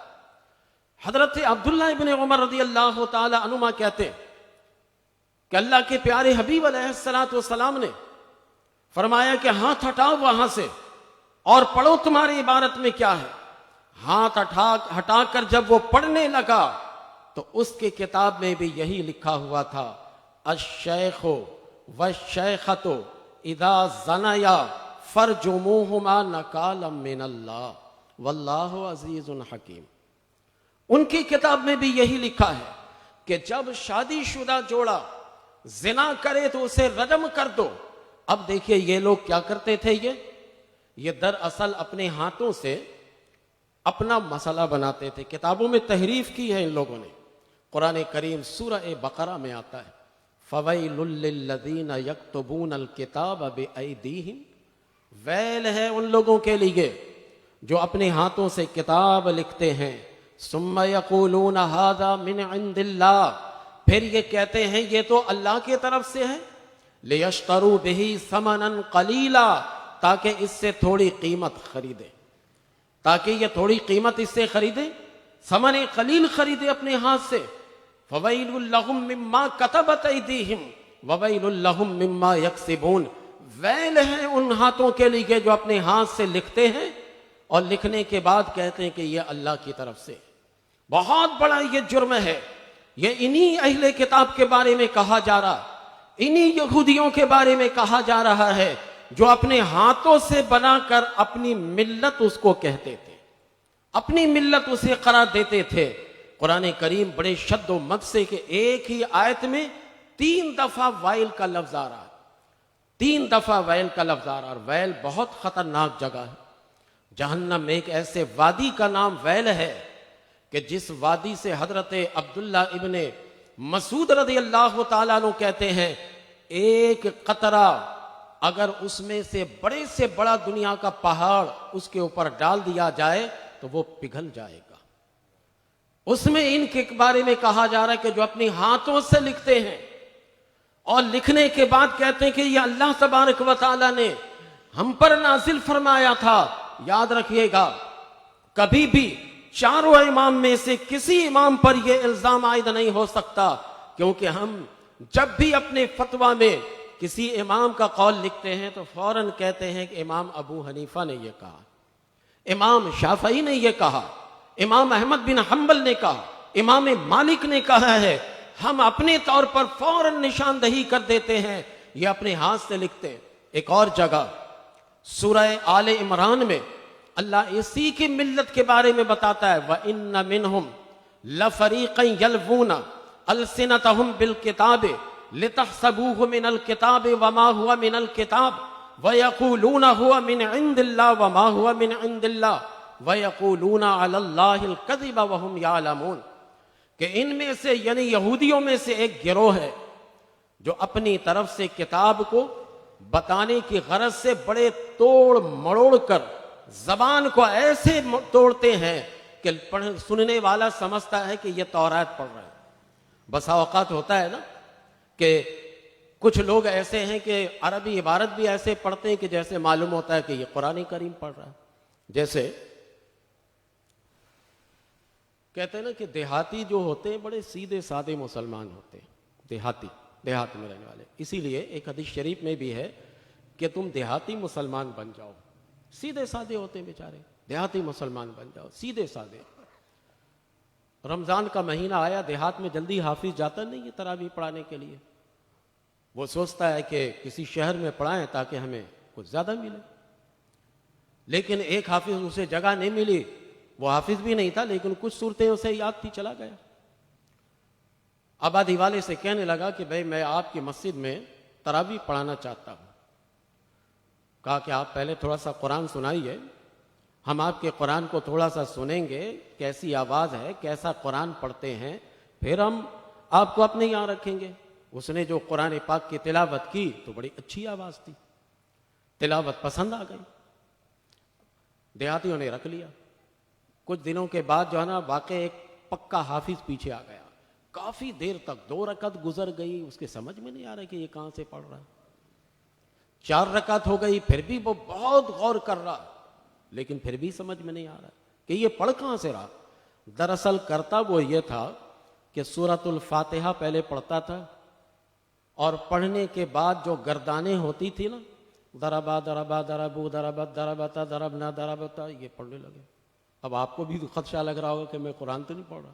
حضرت عبداللہ ابن عمر رضی اللہ تعالی عنہما کہتے ہیں کہ اللہ کے پیارے حبیب علیہ الصلوۃ والسلام نے فرمایا کہ ہاتھ ہٹاؤ وہاں سے اور پڑھو تمہاری عبارت میں کیا ہے. ہاتھ ہٹا کر جب وہ پڑھنے لگا تو اس کی کتاب میں بھی یہی لکھا ہوا تھا، الشیخ والشیخۃ اذا زنیا فرجموہما نکالا من اللہ واللہ عزیز حکیم. ان کی کتاب میں بھی یہی لکھا ہے کہ جب شادی شدہ جوڑا زنا کرے تو اسے رجم کر دو. اب دیکھیے یہ لوگ کیا کرتے تھے، یہ دراصل اپنے ہاتھوں سے اپنا مسئلہ بناتے تھے. کتابوں میں تحریف کی ہے ان لوگوں نے. قرآن کریم سورہ بقرہ میں آتا ہے فَوَيْلٌ لِّلَّذِينَ يَكْتُبُونَ الْكِتَابَ بِأَيْدِيهِمْ، ویل ہے ان لوگوں کے لیے جو اپنے ہاتھوں سے کتاب لکھتے ہیں. ثُمَّ يَقُولُونَ هَذَا مِنْ عِنْدِ اللَّهِ، پھر یہ کہتے ہیں یہ تو اللہ کی طرف سے ہے. لِيَشْتَرُوا بِهِ ثَمَنًا قَلِيلًا، تاکہ اس سے تھوڑی قیمت خریدے، تاکہ یہ تھوڑی قیمت اس سے خریدے، ثمن قلیل خریدے اپنے ہاتھ سے. فَوَيْلٌ لَّهُم مِّمَّا كَتَبَتْ أَيْدِيهِمْ وَوَيْلٌ لَّهُم مِّمَّا يَكْسِبُونَ، ویل ہے ان ہاتھوں کے لیے جو اپنے ہاتھ سے لکھتے ہیں اور لکھنے کے بعد کہتے ہیں کہ یہ اللہ کی طرف سے. بہت بڑا یہ جرم ہے. یہ انہی اہل کتاب کے بارے میں کہا جا رہا، انہی یہودیوں کے بارے میں کہا جا رہا ہے جو اپنے ہاتھوں سے بنا کر اپنی ملت اس کو کہتے تھے، اپنی ملت اسے قرار دیتے تھے. قرآن کریم بڑے شد و مد سے کہ ایک ہی آیت میں 3 دفعہ ویل کا لفظ آ رہا ہے، 3 دفعہ ویل کا لفظ آ رہا ہے. اور ویل بہت خطرناک جگہ ہے. جہنم میں ایک ایسے وادی کا نام ویل ہے کہ جس وادی سے حضرت عبداللہ ابن مسعود رضی اللہ تعالیٰ عنہ کہتے ہیں ایک قطرہ اگر اس میں سے بڑا دنیا کا پہاڑ اس کے اوپر ڈال دیا جائے تو وہ پگھل جائے گا. اس میں ان کے بارے میں کہا جا رہا ہے کہ جو اپنی ہاتھوں سے لکھتے ہیں اور لکھنے کے بعد کہتے ہیں کہ یہ اللہ تبارک و تعالیٰ نے ہم پر نازل فرمایا تھا. یاد رکھیے گا کبھی بھی چاروں امام میں سے کسی امام پر یہ الزام عائد نہیں ہو سکتا، کیونکہ ہم جب بھی اپنے فتویٰ میں کسی امام کا قول لکھتے ہیں تو فوراً کہتے ہیں کہ امام ابو حنیفہ نے یہ کہا، امام شافعی نے یہ کہا، امام احمد بن حنبل نے کہا، امام مالک نے کہا ہے. ہم اپنے طور پر فوراً نشاندہی کر دیتے ہیں یہ اپنے ہاتھ سے لکھتے ہیں. ایک اور جگہ سورہ آل عمران میں اللہ اسی کی ملت کے بارے میں بتاتا ہے وَإِنَّ مِنْهُمْ لَفَرِيقًا يَلْوُونَ أَلْسِنَتَهُمْ بِالْكِتَابِ لِتَحْسَبُوهُ مِنَ الْكِتَابِ وَمَا هُوَ مِنَ الْكِتَابِ وَيَقُولُونَ هُوَ مِنْ عِنْدِ اللَّهِ وَمَا هُوَ مِنْ عِنْدِ اللَّهِ وَيَقُولُونَ عَلَى اللَّهِ الْكَذِبَ وَهُمْ يَعْلَمُونَ کہ ان میں سے یعنی یہودیوں میں سے ایک گروہ ہے جو اپنی طرف سے کتاب کو بتانے کی غرض سے بڑے توڑ مڑوڑ کر زبان کو ایسے توڑتے ہیں کہ سننے والا سمجھتا ہے کہ یہ تورات پڑھ رہا ہے۔ بسا اوقات ہوتا ہے نا کہ کچھ لوگ ایسے ہیں کہ عربی عبارت بھی ایسے پڑھتے ہیں کہ جیسے معلوم ہوتا ہے کہ یہ قرآن کریم پڑھ رہا ہے۔ جیسے کہتے ہیں نا کہ دیہاتی جو ہوتے ہیں بڑے سیدھے سادے مسلمان ہوتے ہیں، دیہات میں رہنے والے۔ اسی لیے ایک حدیث شریف میں بھی ہے کہ تم دیہاتی مسلمان بن جاؤ، سیدھے سادے ہوتے ہیں بیچارے، دیہاتی مسلمان بن جاؤ، سیدھے سادے۔ رمضان کا مہینہ آیا، دیہات میں جلدی حافظ جاتا نہیں ہے تراویح پڑھانے کے لیے، وہ سوچتا ہے کہ کسی شہر میں پڑھائیں تاکہ ہمیں کچھ زیادہ ملے، لیکن ایک حافظ اسے جگہ نہیں ملی، وہ حافظ بھی نہیں تھا لیکن کچھ صورتیں اسے یاد تھی، چلا گیا۔ آبادی والے سے کہنے لگا کہ بھئی میں آپ کی مسجد میں تراویح پڑھانا چاہتا ہوں۔ کہا کہ آپ پہلے تھوڑا سا قرآن سنائیے، ہم آپ کے قرآن کو تھوڑا سا سنیں گے، کیسی آواز ہے، کیسا قرآن پڑھتے ہیں، پھر ہم آپ کو اپنے یہاں رکھیں گے۔ اس نے جو قرآن پاک کی تلاوت کی تو بڑی اچھی آواز تھی، تلاوت پسند آ گئی، دیہاتیوں نے رکھ لیا۔ کچھ دنوں کے بعد جو ہے نا واقع ایک پکا حافظ پیچھے آ گیا، کافی دیر تک 2 رکعت گزر گئی، اس کے سمجھ میں نہیں آ رہا کہ یہ کہاں سے پڑھ رہا ہے۔ 4 رکعت ہو گئی، پھر بھی وہ بہت غور کر رہا، لیکن پھر بھی سمجھ میں نہیں آ رہا کہ یہ پڑھ کہاں سے رہا۔ دراصل کرتا وہ یہ تھا کہ سورۃ الفاتحہ پہلے پڑھتا تھا، اور پڑھنے کے بعد جو گردانیں ہوتی تھی نا، دربا دربا دربو دربت دربتا دربنا دربتا، یہ پڑھنے لگے۔ اب آپ کو بھی خدشہ لگ رہا ہوگا کہ میں قرآن تو نہیں پڑھ رہا۔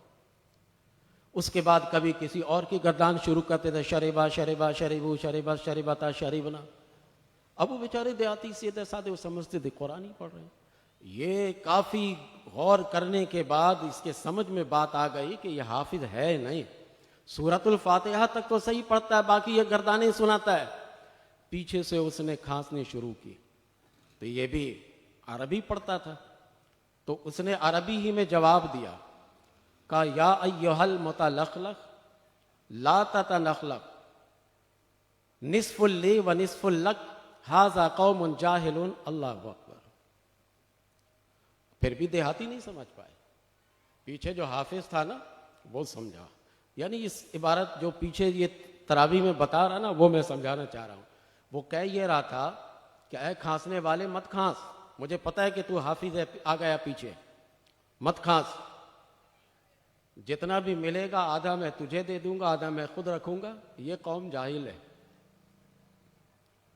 اس کے بعد کبھی کسی اور کی گردان شروع کرتے تھے، شریبا شریبا شریبو شریبا شریبتا شریبنا۔ اب وہ بیچارے دیہاتی سیدھے سادے وہ سمجھتے تھے قرآن ہی پڑھ رہے ہیں۔ یہ کافی غور کرنے کے بعد اس کے سمجھ میں بات آ گئی کہ یہ حافظ ہے نہیں، سورۃ الفاتحہ تک تو صحیح پڑھتا ہے، باقی یہ گردانیں سناتا ہے۔ پیچھے سے اس نے کھانسنے شروع کی، تو یہ بھی عربی پڑھتا تھا، تو اس نے عربی ہی میں جواب دیا، کہا یا ایھا المتلخلخ لا تتنخلق نصف لی و نصف لک ھذا قوم جاہلون اللہ اکبر۔ پھر بھی دیہاتی نہیں سمجھ پائے، پیچھے جو حافظ تھا نا وہ سمجھا۔ یعنی اس عبارت جو پیچھے یہ تراویح میں بتا رہا نا وہ میں سمجھانا چاہ رہا ہوں۔ وہ کہہ یہ رہا تھا کہ اے کھانسنے والے مت کھانس، مجھے پتا ہے کہ تو حافظ ہے، آ گیا پیچھے، مت کھانس، جتنا بھی ملے گا آدھا میں تجھے دے دوں گا، آدھا میں خود رکھوں گا۔ یہ قوم جاہل ہے،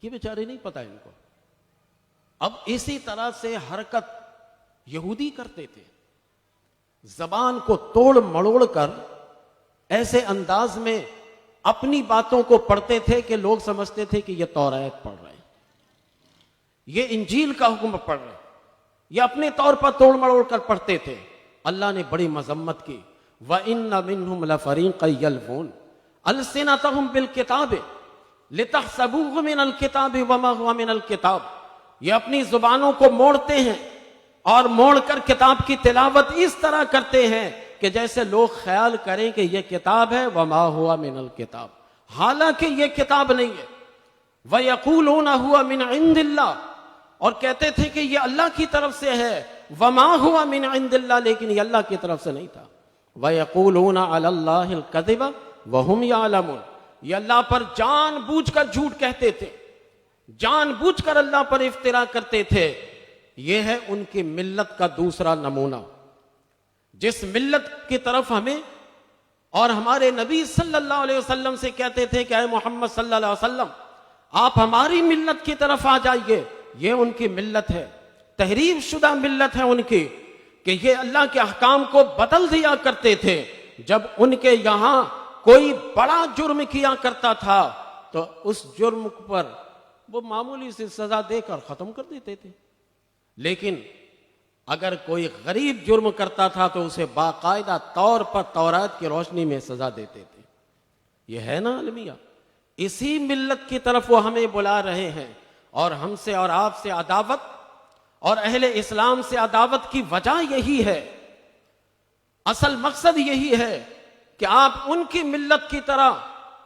یہ بیچارے نہیں پتا ان کو۔ اب اسی طرح سے حرکت یہودی کرتے تھے، زبان کو توڑ مڑوڑ کر ایسے انداز میں اپنی باتوں کو پڑھتے تھے کہ لوگ سمجھتے تھے کہ یہ تورات پڑھ رہے ہیں، یہ انجیل کا حکم پڑھ رہے ہیں، یہ اپنے طور پر توڑ مڑوڑ کر پڑھتے تھے۔ اللہ نے بڑی مذمت کی، وَإِنَّ مِنْهُمْ لَفَرِيقًا يَلْوُونَ أَلْسِنَتَهُمْ بِالْكِتَابِ لِتَحْسَبُوهُ مِنَ الْكِتَابِ وَمَا هُوَ مِنَ الْكِتَابِ۔ یہ اپنی زبانوں کو موڑتے ہیں اور موڑ کر کتاب کی تلاوت اس طرح کرتے ہیں کہ جیسے لوگ خیال کریں کہ یہ کتاب ہے، وَمَا هُوَ مِنَ الْكِتَابِ، حالانکہ یہ کتاب نہیں ہے۔ وَيَقُولُونَ هُوَ مِنْ عِنْدِ اللَّهِ، اور کہتے تھے کہ یہ اللہ کی طرف سے ہے، وَمَا هُوَ مِنْ عِنْدِ اللَّهِ، لیکن یہ اللہ کی طرف سے نہیں تھا۔ وَيَقُولُونَ عَلَى اللَّهِ الْكَذِبَ وَهُمْ يَعْلَمُونَ، یہ اللہ پر جان بوجھ کر جھوٹ کہتے تھے، جان بوجھ کر اللہ پر افترا کرتے تھے۔ یہ ہے ان کی ملت کا دوسرا نمونہ، جس ملت کی طرف ہمیں اور ہمارے نبی صلی اللہ علیہ وسلم سے کہتے تھے کہ اے محمد صلی اللہ علیہ وسلم آپ ہماری ملت کی طرف آ جائیے، یہ ان کی ملت ہے، تحریف شدہ ملت ہے ان کی، کہ یہ اللہ کے احکام کو بدل دیا کرتے تھے۔ جب ان کے یہاں کوئی بڑا جرم کیا کرتا تھا تو اس جرم پر وہ معمولی سی سزا دے کر ختم کر دیتے تھے، لیکن اگر کوئی غریب جرم کرتا تھا تو اسے باقاعدہ طور پر تورات کی روشنی میں سزا دیتے تھے. یہ ہے نا المیہ. اسی ملت کی طرف وہ ہمیں بلا رہے ہیں, اور ہم سے اور آپ سے عداوت اور اہل اسلام سے عداوت کی وجہ یہی ہے, اصل مقصد یہی ہے کہ آپ ان کی ملت کی طرح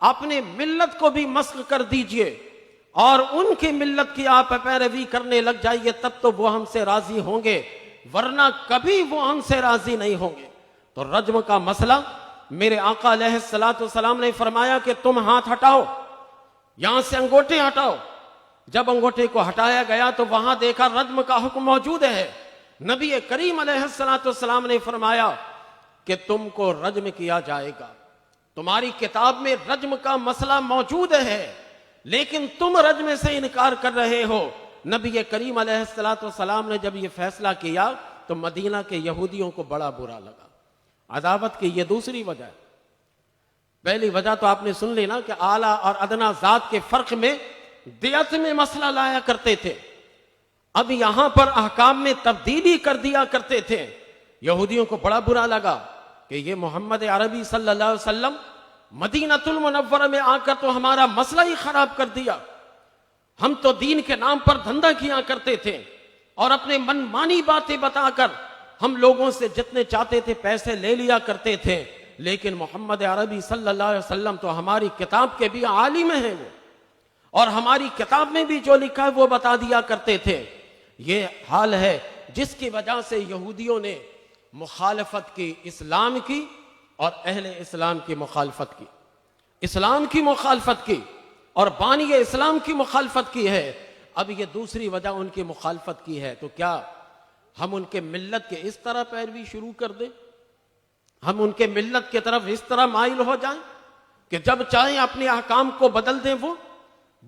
اپنے ملت کو بھی مسخ کر دیجئے اور ان کی ملت کی آپ پیروی کرنے لگ جائیے, تب تو وہ ہم سے راضی ہوں گے, ورنہ کبھی وہ ہم سے راضی نہیں ہوں گے. تو رجم کا مسئلہ میرے آقا علیہ الصلوۃ والسلام نے فرمایا کہ تم ہاتھ ہٹاؤ, یہاں سے انگوٹھے ہٹاؤ. جب انگوٹھے کو ہٹایا گیا تو وہاں دیکھا رجم کا حکم موجود ہے. نبی کریم علیہ الصلوۃ والسلام نے فرمایا کہ تم کو رجم کیا جائے گا, تمہاری کتاب میں رجم کا مسئلہ موجود ہے, لیکن تم رجم سے انکار کر رہے ہو. نبی کریم علیہ الصلوۃ والسلام نے جب یہ فیصلہ کیا تو مدینہ کے یہودیوں کو بڑا برا لگا. عداوت کی یہ دوسری وجہ ہے. پہلی وجہ تو آپ نے سن لی نا کہ اعلیٰ اور ادنا ذات کے فرق میں دیت میں مسئلہ لایا کرتے تھے, اب یہاں پر احکام میں تبدیلی کر دیا کرتے تھے. یہودیوں کو بڑا برا لگا کہ یہ محمد عربی صلی اللہ علیہ وسلم مدینہ المنورہ میں آ کر تو ہمارا مسئلہ ہی خراب کر دیا. ہم تو دین کے نام پر دھندا کیا کرتے تھے اور اپنے من مانی باتیں بتا کر ہم لوگوں سے جتنے چاہتے تھے پیسے لے لیا کرتے تھے, لیکن محمد عربی صلی اللہ علیہ وسلم تو ہماری کتاب کے بھی عالم ہیں وہ, اور ہماری کتاب میں بھی جو لکھا ہے وہ بتا دیا کرتے تھے. یہ حال ہے جس کی وجہ سے یہودیوں نے مخالفت کی, اسلام کی اور اہل اسلام کی مخالفت کی, اسلام کی مخالفت کی اور بانی اسلام کی مخالفت کی ہے. اب یہ دوسری وجہ ان کی مخالفت کی ہے, تو کیا ہم ان کے ملت کے اس طرح پیروی شروع کر دیں, ہم ان کے ملت کی طرف اس طرح مائل ہو جائیں کہ جب چاہیں اپنے احکام کو بدل دیں وہ,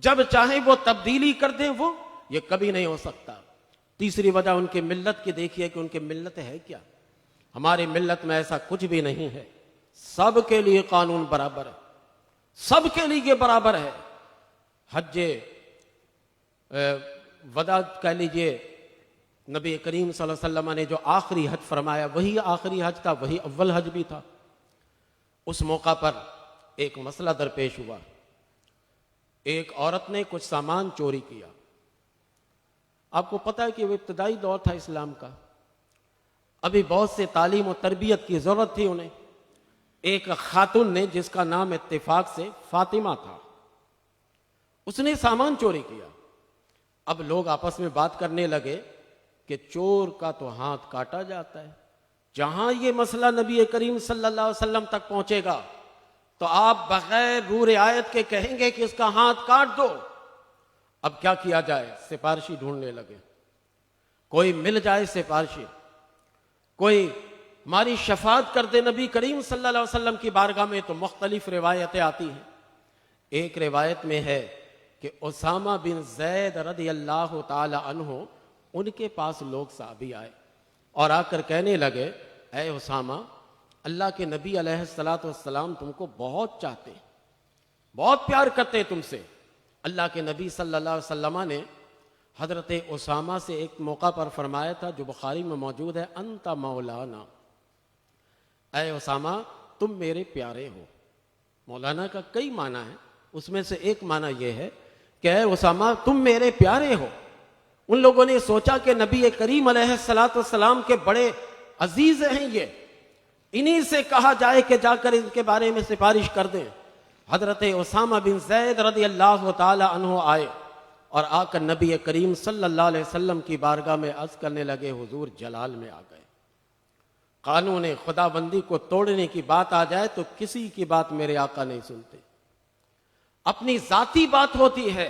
جب چاہیں وہ تبدیلی کر دیں وہ؟ یہ کبھی نہیں ہو سکتا. تیسری وجہ ان کے ملت کی دیکھیے کہ ان کے ملت ہے کیا. ہماری ملت میں ایسا کچھ بھی نہیں ہے, سب کے لیے قانون برابر ہے, سب کے لیے برابر ہے. حج وداع کہہ لیجئے, نبی کریم صلی اللہ علیہ وسلم نے جو آخری حج فرمایا وہی آخری حج تھا, وہی اول حج بھی تھا. اس موقع پر ایک مسئلہ درپیش ہوا. ایک عورت نے کچھ سامان چوری کیا. آپ کو پتہ ہے کہ وہ ابتدائی دور تھا اسلام کا, ابھی بہت سے تعلیم و تربیت کی ضرورت تھی انہیں. ایک خاتون نے جس کا نام اتفاق سے فاطمہ تھا, اس نے سامان چوری کیا. اب لوگ آپس میں بات کرنے لگے کہ چور کا تو ہاتھ کاٹا جاتا ہے. جہاں یہ مسئلہ نبی کریم صلی اللہ علیہ وسلم تک پہنچے گا تو آپ بغیر رو رعایت کے کہیں گے کہ اس کا ہاتھ کاٹ دو. اب کیا کیا جائے؟ سفارشی ڈھونڈنے لگے. کوئی مل جائے سفارشی, کوئی ہماری شفاعت کر دے نبی کریم صلی اللہ علیہ وسلم کی بارگاہ میں. تو مختلف روایتیں آتی ہیں. ایک روایت میں ہے کہ اسامہ بن زید رضی اللہ تعالی عنہ, ان کے پاس لوگ صحابی آئے اور آ کر کہنے لگے, اے اسامہ, اللہ کے نبی علیہ الصلوۃ والسلام تم کو بہت چاہتے, بہت پیار کرتے تم سے. اللہ کے نبی صلی اللہ علیہ وسلم نے حضرت اسامہ سے ایک موقع پر فرمایا تھا جو بخاری میں موجود ہے, انت مولانا, اے اسامہ تم میرے پیارے ہو. مولانا کا کئی معنی ہے, اس میں سے ایک معنی یہ ہے کہ اے اسامہ تم میرے پیارے ہو. ان لوگوں نے سوچا کہ نبی کریم علیہ الصلوۃ والسلام کے بڑے عزیز ہیں یہ, انہی سے کہا جائے کہ جا کر ان کے بارے میں سفارش کر دیں. حضرت اسامہ بن زید رضی اللہ تعالی عنہ آئے اور آ کر نبی کریم صلی اللہ علیہ وسلم کی بارگاہ میں عرض کرنے لگے, حضور جلال میں آ گئے. قانون خدا بندی کو توڑنے کی بات آ جائے تو کسی کی بات میرے آقا نہیں سنتے. اپنی ذاتی بات ہوتی ہے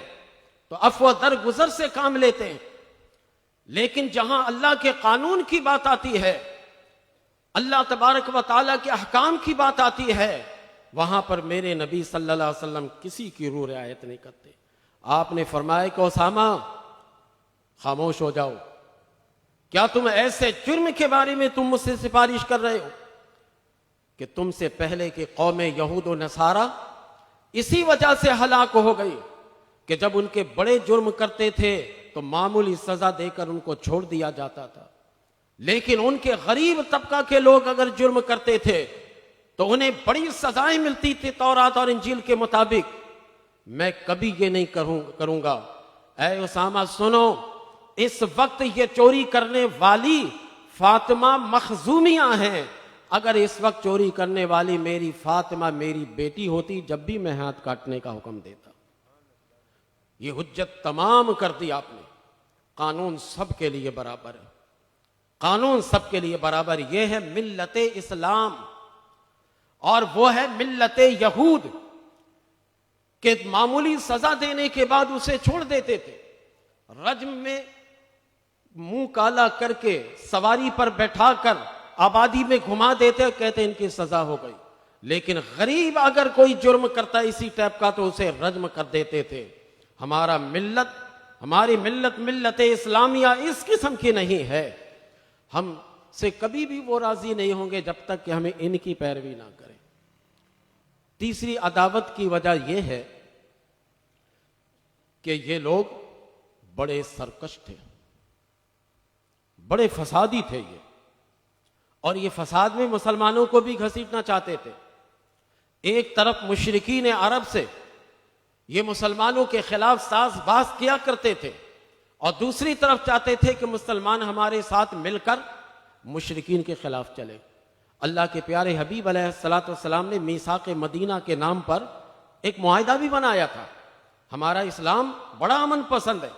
تو عفو درگزر سے کام لیتے ہیں, لیکن جہاں اللہ کے قانون کی بات آتی ہے, اللہ تبارک و تعالیٰ کے احکام کی بات آتی ہے, وہاں پر میرے نبی صلی اللہ علیہ وسلم کسی کی رو رعایت نہیں کرتے. آپ نے فرمایا کہ اسامہ خاموش ہو جاؤ. کیا تم ایسے جرم کے بارے میں تم مجھ سے سفارش کر رہے ہو کہ تم سے پہلے کی قوم یہود و نصارہ اسی وجہ سے ہلاک ہو گئی کہ جب ان کے بڑے جرم کرتے تھے تو معمولی سزا دے کر ان کو چھوڑ دیا جاتا تھا. لیکن ان کے غریب طبقہ کے لوگ اگر جرم کرتے تھے تو انہیں بڑی سزائیں ملتی تھی تورات اور انجیل کے مطابق. میں کبھی یہ نہیں کروں گا. اے اسامہ سنو، اس وقت یہ چوری کرنے والی فاطمہ مخزومیہ ہیں. اگر اس وقت چوری کرنے والی میری فاطمہ میری بیٹی ہوتی، جب بھی میں ہاتھ کاٹنے کا حکم دیتا. یہ حجت تمام کر دی آپ نے. قانون سب کے لیے برابر ہے، قانون سب کے لیے برابر. یہ ہے ملت اسلام اور وہ ہے ملت یہود کہ معمولی سزا دینے کے بعد اسے چھوڑ دیتے تھے. رجم میں منہ کالا کر کے سواری پر بیٹھا کر آبادی میں گھما دیتے، کہتے ان کی سزا ہو گئی. لیکن غریب اگر کوئی جرم کرتا ہے اسی ٹائپ کا تو اسے رجم کر دیتے تھے. ہماری ملت ملت اسلامیہ اس قسم کی نہیں ہے. ہم سے کبھی بھی وہ راضی نہیں ہوں گے جب تک کہ ہمیں ان کی پیروی نہ کریں. تیسری عداوت کی وجہ یہ ہے کہ یہ لوگ بڑے سرکش تھے، بڑے فسادی تھے یہ، اور یہ فساد میں مسلمانوں کو بھی گھسیٹنا چاہتے تھے. ایک طرف مشرکین عرب سے یہ مسلمانوں کے خلاف ساز باز کیا کرتے تھے، اور دوسری طرف چاہتے تھے کہ مسلمان ہمارے ساتھ مل کر مشرکین کے خلاف چلے. اللہ کے پیارے حبیب علیہ الصلوۃ والسلام نے میثاق مدینہ کے نام پر ایک معاہدہ بھی بنایا تھا. ہمارا اسلام بڑا امن پسند ہے،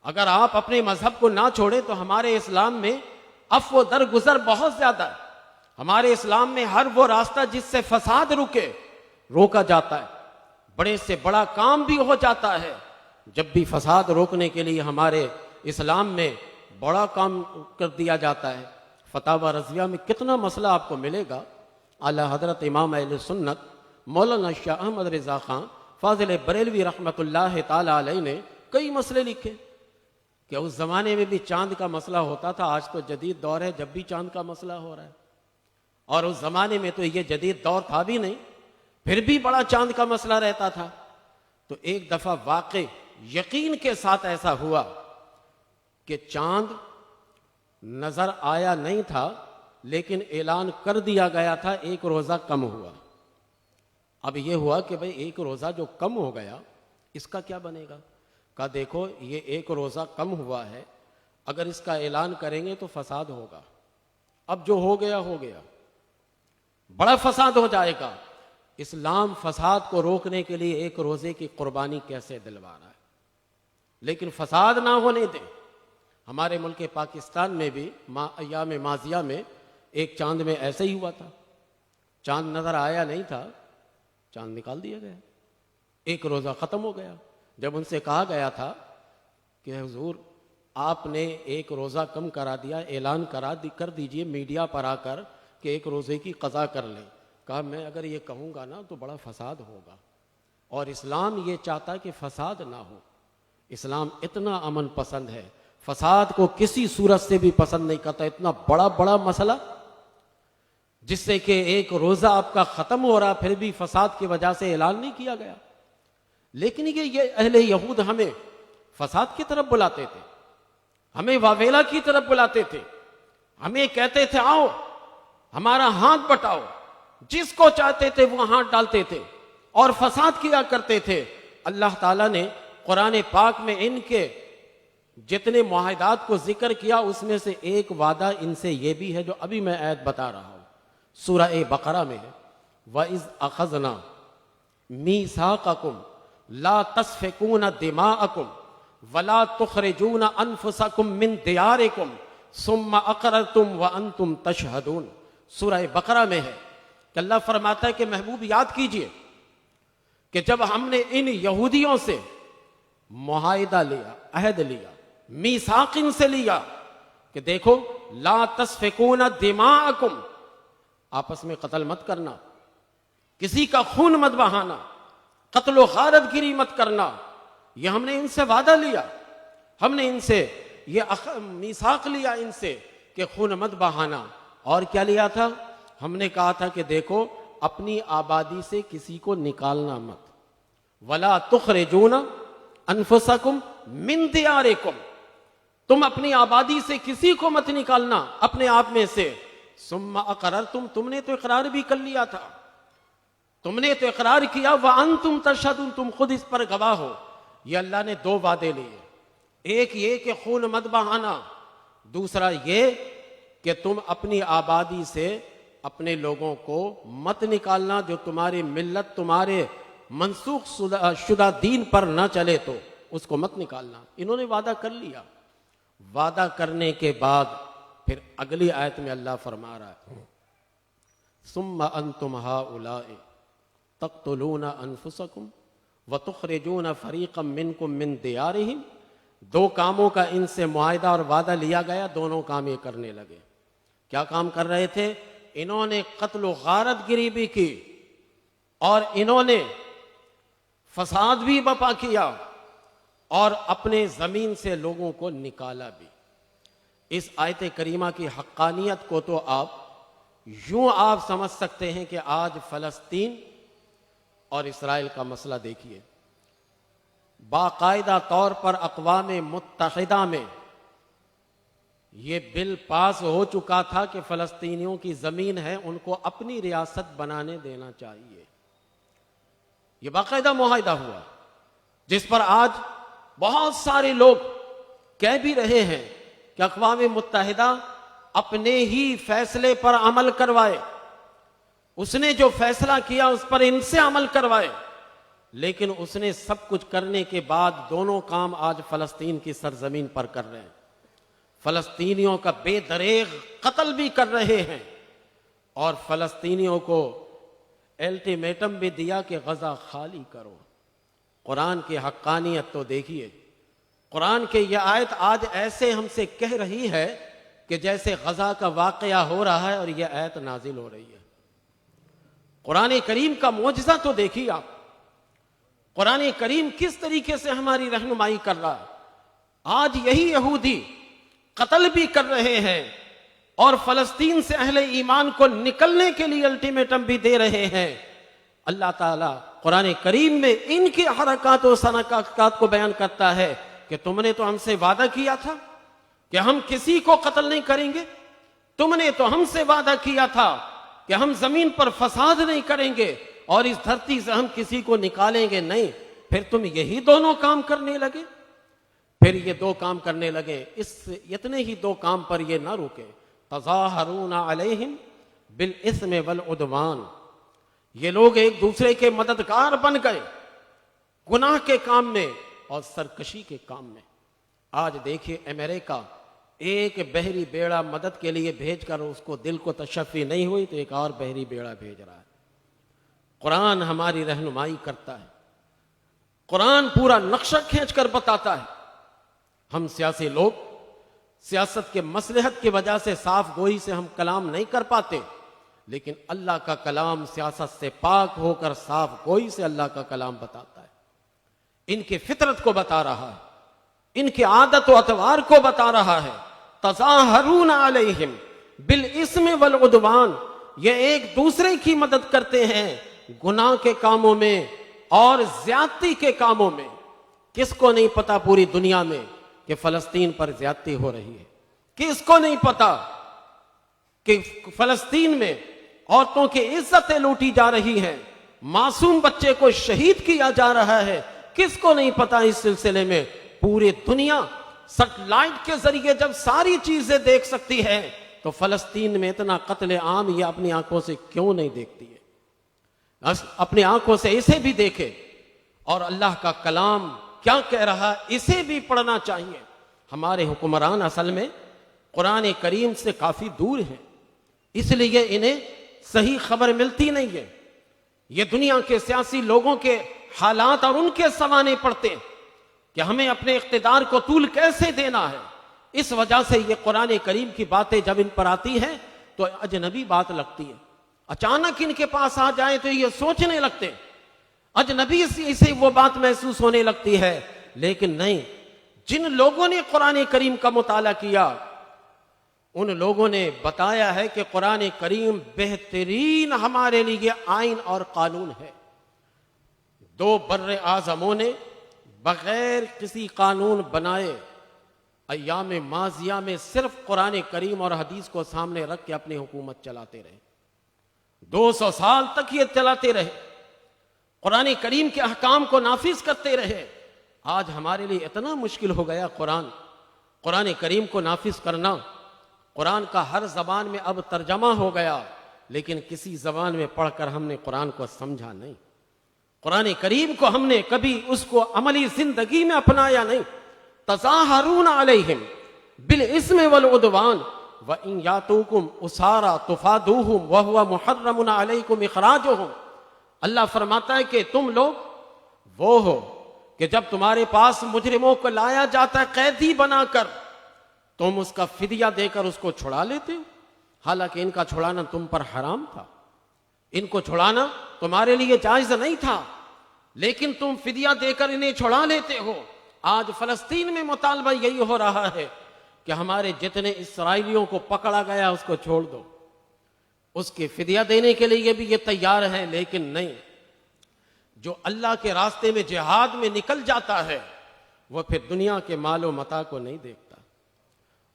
اگر آپ اپنے مذہب کو نہ چھوڑیں تو ہمارے اسلام میں عفو و درگزر بہت زیادہ ہے. ہمارے اسلام میں ہر وہ راستہ جس سے فساد روکا جاتا ہے. بڑے سے بڑا کام بھی ہو جاتا ہے. جب بھی فساد روکنے کے لیے ہمارے اسلام میں بڑا کام کر دیا جاتا ہے. فتاوی رضویہ میں کتنا مسئلہ آپ کو ملے گا. اعلی حضرت امام اہل سنت مولانا شاہ احمد رضا خان فاضل بریلوی رحمۃ اللہ تعالی علیہ نے کئی مسئلے لکھے کہ اس زمانے میں بھی چاند کا مسئلہ ہوتا تھا. آج تو جدید دور ہے، جب بھی چاند کا مسئلہ ہو رہا ہے، اور اس زمانے میں تو یہ جدید دور تھا بھی نہیں، پھر بھی بڑا چاند کا مسئلہ رہتا تھا. تو ایک دفعہ واقع یقین کے ساتھ ایسا ہوا کہ چاند نظر آیا نہیں تھا، لیکن اعلان کر دیا گیا تھا ایک روزہ کم ہوا. اب یہ ہوا کہ بھئی ایک روزہ جو کم ہو گیا اس کا کیا بنے گا. کہا دیکھو یہ ایک روزہ کم ہوا ہے، اگر اس کا اعلان کریں گے تو فساد ہوگا. اب جو ہو گیا ہو گیا، بڑا فساد ہو جائے گا. اسلام فساد کو روکنے کے لیے ایک روزے کی قربانی کیسے دلوا رہا ہے، لیکن فساد نہ ہونے دیں. ہمارے ملک پاکستان میں بھی ایام ماضیہ میں ایک چاند میں ایسے ہی ہوا تھا. چاند نظر آیا نہیں تھا، چاند نکال دیا گیا، ایک روزہ ختم ہو گیا. جب ان سے کہا گیا تھا کہ حضور آپ نے ایک روزہ کم کرا دیا، اعلان کر دیجئے میڈیا پر آ کر کہ ایک روزے کی قضا کر لیں. کہا میں اگر یہ کہوں گا نا تو بڑا فساد ہوگا، اور اسلام یہ چاہتا کہ فساد نہ ہو. اسلام اتنا امن پسند ہے، فساد کو کسی صورت سے بھی پسند نہیں کرتا. اتنا بڑا مسئلہ جس سے کہ ایک روزہ آپ کا ختم ہو رہا پھر بھی فساد کی وجہ سے اعلان نہیں کیا گیا. لیکن یہ اہل یہود ہمیں فساد کی طرف بلاتے تھے، ہمیں واویلا کی طرف بلاتے تھے، ہمیں کہتے تھے آؤ ہمارا ہاتھ بٹاؤ. جس کو چاہتے تھے وہ ہاتھ ڈالتے تھے اور فساد کیا کرتے تھے. اللہ تعالیٰ نے قرآن پاک میں ان کے جتنے معاہدات کو ذکر کیا اس میں سے ایک وعدہ ان سے یہ بھی ہے جو ابھی میں آیت بتا رہا ہوں. سورہ بقرہ میں ہے وَإِذْ أَخَذْنَا مِيثَاقَكُمْ لَا تَسْفِكُونَ دِمَاءَكُمْ وَلَا تُخْرِجُونَ أَنفُسَكُمْ مِنْ دِيَارِكُمْ ثُمَّ أَقْرَرْتُمْ وَأَنْتُمْ تَشْهَدُونَ. سورہ بقرہ میں ہے کہ اللہ فرماتا ہے کہ محبوب یاد کیجئے کہ جب ہم نے ان یہودیوں سے معاہدہ لیا، عہد لیا، میثاق ان سے لیا کہ دیکھو لا تسفکون دماءکم، آپس میں قتل مت کرنا، کسی کا خون مت بہانا، قتل و غارت گیری مت کرنا. یہ ہم نے ان سے وعدہ لیا، ہم نے ان سے یہ میثاق لیا ان سے کہ خون مت بہانا. اور کیا لیا تھا؟ ہم نے کہا تھا کہ دیکھو اپنی آبادی سے کسی کو نکالنا مت. وَلَا تُخْرِجُونَ أَنفُسَكُمْ مِنْ دِيَارِكُمْ، تم اپنی آبادی سے کسی کو مت نکالنا اپنے آپ میں سے. ثم اقررتم، تم نے تو اقرار بھی کر لیا تھا، تم نے تو اقرار کیا. وانتم تشہدون، تم خود اس پر گواہ ہو. یہ اللہ نے دو وعدے لیے، ایک یہ کہ خون مت بہانا، دوسرا یہ کہ تم اپنی آبادی سے اپنے لوگوں کو مت نکالنا جو تمہاری ملت تمہارے منسوخ شدہ دین پر نہ چلے تو اس کو مت نکالنا. انہوں نے وعدہ کر لیا. وعدہ کرنے کے بعد پھر اگلی آیت میں اللہ فرما رہا ہے ثم انتم ہؤلاء تقتلون انفسکم وتخرجون فریقا منکم من دیارہم. دو کاموں کا ان سے معاہدہ اور وعدہ لیا گیا، دونوں کام یہ کرنے لگے. کیا کام کر رہے تھے؟ انہوں نے قتل و غارت گری بھی کی اور انہوں نے فساد بھی برپا کیا اور اپنے زمین سے لوگوں کو نکالا بھی. اس آیت کریمہ کی حقانیت کو تو آپ سمجھ سکتے ہیں کہ آج فلسطین اور اسرائیل کا مسئلہ دیکھیے. باقاعدہ طور پر اقوام متحدہ میں یہ بل پاس ہو چکا تھا کہ فلسطینیوں کی زمین ہے ان کو اپنی ریاست بنانے دینا چاہیے. یہ باقاعدہ معاہدہ ہوا جس پر آج بہت سارے لوگ کہہ بھی رہے ہیں کہ اقوام متحدہ اپنے ہی فیصلے پر عمل کروائے، اس نے جو فیصلہ کیا اس پر ان سے عمل کروائے. لیکن اس نے سب کچھ کرنے کے بعد دونوں کام آج فلسطین کی سرزمین پر کر رہے ہیں. فلسطینیوں کا بے دریغ قتل بھی کر رہے ہیں اور فلسطینیوں کو الٹیمیٹم بھی دیا کہ غزہ خالی کرو. قرآن کی حقانیت تو دیکھیے. قرآن کے یہ آیت آج ایسے ہم سے کہہ رہی ہے کہ جیسے غزہ کا واقعہ ہو رہا ہے اور یہ آیت نازل ہو رہی ہے. قرآن کریم کا معجزہ تو دیکھیے آپ. قرآن کریم کس طریقے سے ہماری رہنمائی کر رہا ہے. آج یہی یہودی قتل بھی کر رہے ہیں اور فلسطین سے اہل ایمان کو نکلنے کے لیے الٹیمیٹم بھی دے رہے ہیں. اللہ تعالیٰ قرآن کریم میں ان کی حرکات و سنکات کو بیان کرتا ہے کہ تم نے تو ہم سے وعدہ کیا تھا کہ ہم کسی کو قتل نہیں کریں گے، تم نے تو ہم سے وعدہ کیا تھا کہ ہم زمین پر فساد نہیں کریں گے اور اس دھرتی سے ہم کسی کو نکالیں گے نہیں. پھر تم یہی دونوں کام کرنے لگے. پھر یہ دو کام کرنے لگے. اتنے ہی دو کام پر یہ نہ رکے. تظاہرون علیہم بالاثم والعدوان. یہ لوگ ایک دوسرے کے مددگار بن گئے گناہ کے کام میں اور سرکشی کے کام میں. آج دیکھیے امریکہ ایک بحری بیڑا مدد کے لیے بھیج کر اس کو دل کو تشفی نہیں ہوئی تو ایک اور بحری بیڑا بھیج رہا ہے. قرآن ہماری رہنمائی کرتا ہے. قرآن پورا نقشہ کھینچ کر بتاتا ہے. ہم سیاسی لوگ سیاست کے مصلحت کی وجہ سے صاف گوئی سے ہم کلام نہیں کر پاتے، لیکن اللہ کا کلام سیاست سے پاک ہو کر صاف گوئی سے اللہ کا کلام بتاتا ہے. ان کی فطرت کو بتا رہا ہے، ان کی عادت و اطوار کو بتا رہا ہے. تظاہرون علیہم بالاسم والعدوان. یہ ایک دوسرے کی مدد کرتے ہیں گناہ کے کاموں میں اور زیادتی کے کاموں میں. کس کو نہیں پتا پوری دنیا میں کہ فلسطین پر زیادتی ہو رہی ہے؟ کس کو نہیں پتا کہ فلسطین میں عورتوں کی عزتیں لوٹی جا رہی ہیں، معصوم بچے کو شہید کیا جا رہا ہے؟ کس کو نہیں پتا اس سلسلے میں؟ پوری دنیا سیٹلائٹ کے ذریعے جب ساری چیزیں دیکھ سکتی ہے تو فلسطین میں اتنا قتل عام یہ اپنی آنکھوں سے کیوں نہیں دیکھتی ہے؟ اپنی آنکھوں سے اسے بھی دیکھے اور اللہ کا کلام کیا کہہ رہا اسے بھی پڑھنا چاہیے. ہمارے حکمران اصل میں قرآن کریم سے کافی دور ہیں، اس لیے انہیں صحیح خبر ملتی نہیں ہے. یہ دنیا کے سیاسی لوگوں کے حالات اور ان کے سوانے پڑھتے کہ ہمیں اپنے اقتدار کو طول کیسے دینا ہے. اس وجہ سے یہ قرآن کریم کی باتیں جب ان پر آتی ہیں تو اجنبی بات لگتی ہے. اچانک ان کے پاس آ جائے تو یہ سوچنے لگتے، اجنبی سے وہ بات محسوس ہونے لگتی ہے. لیکن نہیں، جن لوگوں نے قرآن کریم کا مطالعہ کیا ان لوگوں نے بتایا ہے کہ قرآن کریم بہترین ہمارے لیے آئین اور قانون ہے. دو بر اعظموں نے بغیر کسی قانون بنائے ایام ماضیہ میں صرف قرآن کریم اور حدیث کو سامنے رکھ کے اپنی حکومت چلاتے رہے. 200 سال تک یہ چلاتے رہے, قرآن کریم کے احکام کو نافذ کرتے رہے. آج ہمارے لیے اتنا مشکل ہو گیا قرآن کریم کو نافذ کرنا. قرآن کا ہر زبان میں اب ترجمہ ہو گیا, لیکن کسی زبان میں پڑھ کر ہم نے قرآن کو سمجھا نہیں. قرآن کریم کو ہم نے کبھی اس کو عملی زندگی میں اپنایا نہیں. تظاہرون علیہم بالاسم والعدوان وَإِن يَأْتُوكُمْ أُسَارَىٰ تُفَادُوهُمْ وَهُوَ مُحَرَّمٌ عَلَيْكُمْ إِخْرَاجُهُمْ. اللہ فرماتا ہے کہ تم لوگ وہ ہو کہ جب تمہارے پاس مجرموں کو لایا جاتا ہے قیدی بنا کر, تم اس کا فدیہ دے کر اس کو چھڑا لیتے ہو, حالانکہ ان کا چھڑانا تم پر حرام تھا. ان کو چھڑانا تمہارے لیے جائز نہیں تھا, لیکن تم فدیہ دے کر انہیں چھڑا لیتے ہو. آج فلسطین میں مطالبہ یہی ہو رہا ہے کہ ہمارے جتنے اسرائیلیوں کو پکڑا گیا اس کو چھوڑ دو. اس کے فدیہ دینے کے لیے بھی یہ تیار ہیں, لیکن نہیں. جو اللہ کے راستے میں جہاد میں نکل جاتا ہے وہ پھر دنیا کے مال و متاع کو نہیں دیکھتا,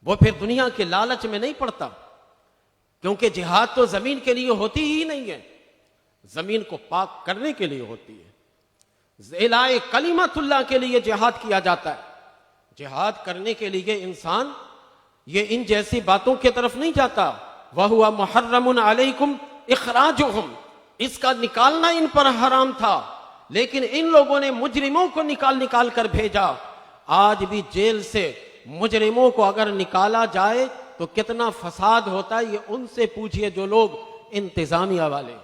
وہ پھر دنیا کے لالچ میں نہیں پڑتا, کیونکہ جہاد تو زمین کے لیے ہوتی ہی نہیں ہے, زمین کو پاک کرنے کے لیے ہوتی ہے. اعلاء کلمت اللہ کے لیے جہاد کیا جاتا ہے. جہاد کرنے کے لیے انسان یہ ان جیسی باتوں کی طرف نہیں جاتا. وَهُوَ مُحَرَّمٌ عَلَيْكُمْ إِخْرَاجُهُمْ, اس کا نکالنا ان پر حرام تھا, لیکن ان لوگوں نے مجرموں کو نکال کر بھیجا. آج بھی جیل سے مجرموں کو اگر نکالا جائے تو کتنا فساد ہوتا ہے, یہ ان سے پوچھئے جو لوگ انتظامیہ والے,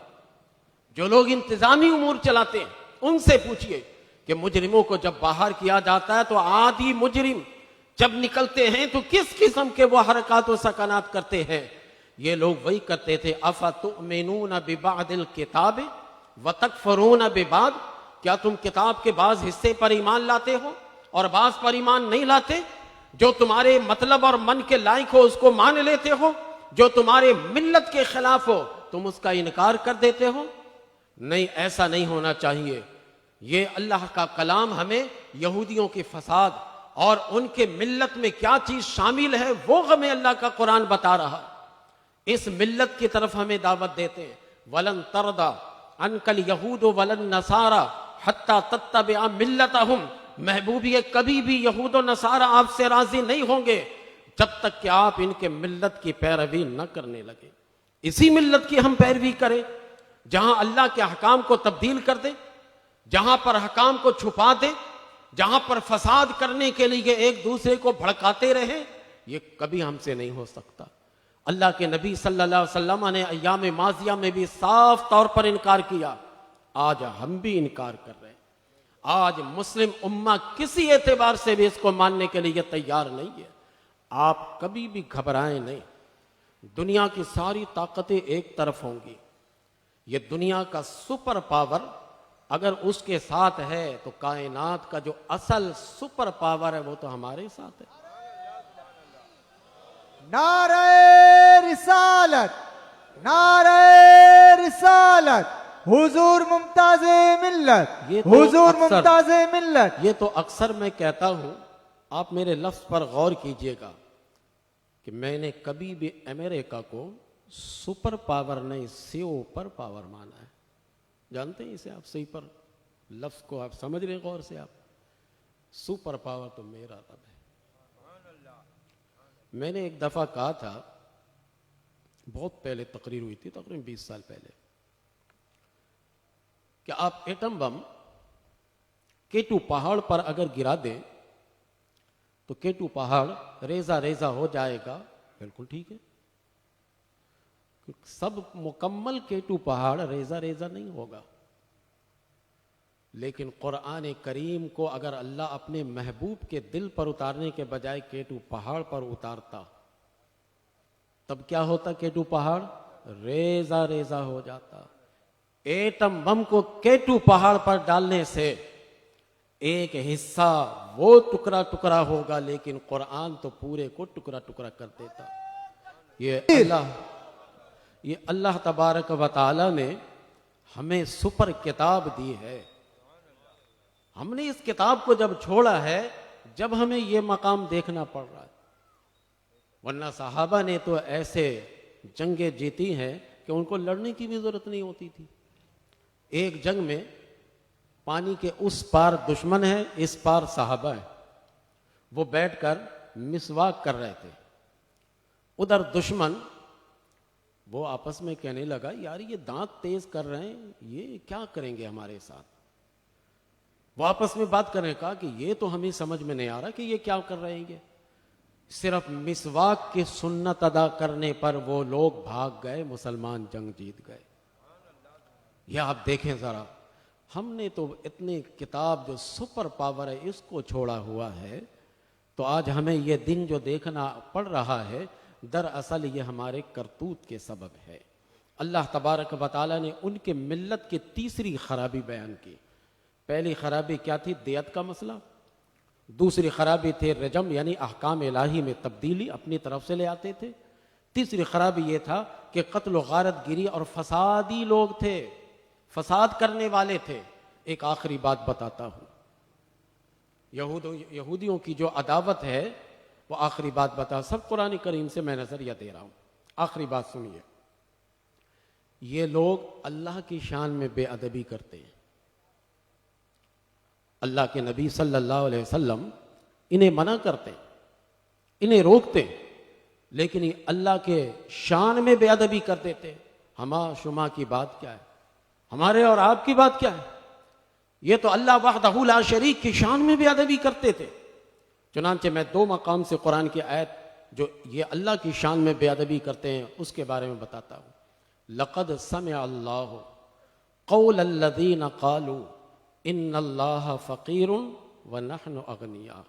جو لوگ انتظامی امور چلاتے ہیں, ان سے پوچھئے کہ مجرموں کو جب باہر کیا جاتا ہے تو عادی مجرم جب نکلتے ہیں تو کس قسم کے وہ حرکات و سکنات کرتے ہیں. یہ لوگ وہی کرتے تھے. افتؤمنون ببعض الکتاب وتکفرون ببعض, کیا تم کتاب کے بعض حصے پر ایمان لاتے ہو اور بعض پر ایمان نہیں لاتے؟ جو تمہارے مطلب اور من کے لائق ہو اس کو مان لیتے ہو, جو تمہارے ملت کے خلاف ہو تم اس کا انکار کر دیتے ہو. نہیں, ایسا نہیں ہونا چاہیے. یہ اللہ کا کلام ہمیں یہودیوں کے فساد اور ان کے ملت میں کیا چیز شامل ہے وہ ہمیں اللہ کا قرآن بتا رہا. اس ملت کی طرف ہمیں دعوت دیتے ہیں. وَلَن تَرْضَىٰ عَنْكَ الْيَهُودُ وَلَا النَّصَارَىٰ حَتَّىٰ تَتَّبِعَ مِلَّتَهُمْ. محبوبیے کبھی بھی یہود و نصارہ آپ سے راضی نہیں ہوں گے جب تک کہ آپ ان کے ملت کی پیروی نہ کرنے لگے. اسی ملت کی ہم پیروی کریں جہاں اللہ کے احکام کو تبدیل کر دے, جہاں پر احکام کو چھپا دے, جہاں پر فساد کرنے کے لیے ایک دوسرے کو بھڑکاتے رہیں. یہ کبھی ہم سے نہیں ہو سکتا. اللہ کے نبی صلی اللہ علیہ وسلم نے ایام ماضیہ میں بھی صاف طور پر انکار کیا. آج ہم بھی انکار کر رہے ہیں. آج مسلم امہ کسی اعتبار سے بھی اس کو ماننے کے لیے تیار نہیں ہے. آپ کبھی بھی گھبرائیں نہیں. دنیا کی ساری طاقتیں ایک طرف ہوں گی. یہ دنیا کا سپر پاور اگر اس کے ساتھ ہے تو کائنات کا جو اصل سپر پاور ہے وہ تو ہمارے ساتھ ہے. نعرہ رسالت, نعرہ رسالت, حضور ممتاز ملت, حضور ممتاز ملت. یہ تو اکثر میں کہتا ہوں, آپ میرے لفظ پر غور کیجئے گا کہ میں نے کبھی بھی امریکہ کو سپر پاور نہیں سپر پاور مانا ہے. جانتے ہیں اسے آپ؟ سپر لفظ کو آپ سمجھ رہے ہیں غور سے. آپ سپر پاور تو میرا رب ہے. میں نے ایک دفعہ کہا تھا, بہت پہلے تقریر ہوئی تھی, تقریباً 20 سال پہلے, کہ آپ ایٹم بم کیٹو پہاڑ پر اگر گرا دیں تو کیٹو پہاڑ ریزہ ریزہ ہو جائے گا. بالکل ٹھیک ہے, سب مکمل کیٹو پہاڑ ریزہ ریزہ نہیں ہوگا, لیکن قرآن کریم کو اگر اللہ اپنے محبوب کے دل پر اتارنے کے بجائے کیٹو پہاڑ پر اتارتا تب کیا ہوتا؟ کیٹو پہاڑ ریزہ ریزہ ہو جاتا. ایٹم بم کو کیٹو پہاڑ پر ڈالنے سے ایک حصہ وہ ٹکڑا ٹکڑا ہوگا, لیکن قرآن تو پورے کو ٹکڑا ٹکڑا کر دیتا. یہ اللہ تبارک و تعالی نے ہمیں سپر کتاب دی ہے. ہم نے اس کتاب کو جب چھوڑا ہے جب ہمیں یہ مقام دیکھنا پڑ رہا ہے، ورنہ صحابہ نے تو ایسے جنگیں جیتی ہیں کہ ان کو لڑنے کی بھی ضرورت نہیں ہوتی تھی۔ ایک جنگ میں پانی کے اس پار دشمن ہے، اس پار صحابہ ہے، وہ بیٹھ کر مسواک کر رہے تھے۔ ادھر دشمن وہ آپس میں کہنے لگا یار یہ دانت تیز کر رہے ہیں، یہ کیا کریں گے ہمارے ساتھ؟ وہ آپس میں بات کرنے کہا کہ یہ تو ہمیں سمجھ میں نہیں آ رہا کہ یہ کیا کر رہے ہیں۔ یہ صرف مسواک کی سنت ادا کرنے پر وہ لوگ بھاگ گئے، مسلمان جنگ جیت گئے۔ یہ آپ دیکھیں ذرا، ہم نے تو اتنی کتاب جو سپر پاور ہے اس کو چھوڑا ہوا ہے، تو آج ہمیں یہ دن جو دیکھنا پڑ رہا ہے دراصل یہ ہمارے کرتوت کے سبب ہے۔ اللہ تبارک و تعالیٰ نے ان کے ملت کی تیسری خرابی بیان کی۔ پہلی خرابی کیا تھی؟ دیت کا مسئلہ۔ دوسری خرابی تھی رجم، یعنی احکام الہی میں تبدیلی اپنی طرف سے لے آتے تھے۔ تیسری خرابی یہ تھا کہ قتل و غارت گیری اور فسادی لوگ تھے، فساد کرنے والے تھے۔ ایک آخری بات بتاتا ہوں، یہودیوں کی جو عداوت ہے وہ آخری بات بتا، سب قرآن کریم سے میں نظریہ دے رہا ہوں، آخری بات سنیے۔ یہ لوگ اللہ کی شان میں بے ادبی کرتے ہیں۔ اللہ کے نبی صلی اللہ علیہ وسلم انہیں منع کرتے، انہیں روکتے، لیکن یہ اللہ کے شان میں بے ادبی کر دیتے۔ ہما شما کی بات کیا ہے؟ ہمارے اور آپ کی بات کیا ہے؟ یہ تو اللہ وحدہ لا شریک کی شان میں بے ادبی کرتے تھے۔ چنانچہ میں دو مقام سے قرآن کی آیت جو یہ اللہ کی شان میں بے ادبی کرتے ہیں اس کے بارے میں بتاتا ہوں۔ لقد سمع اللہ قول الذین قالوا ان اللہ فقیر ونحن اغنیاء۔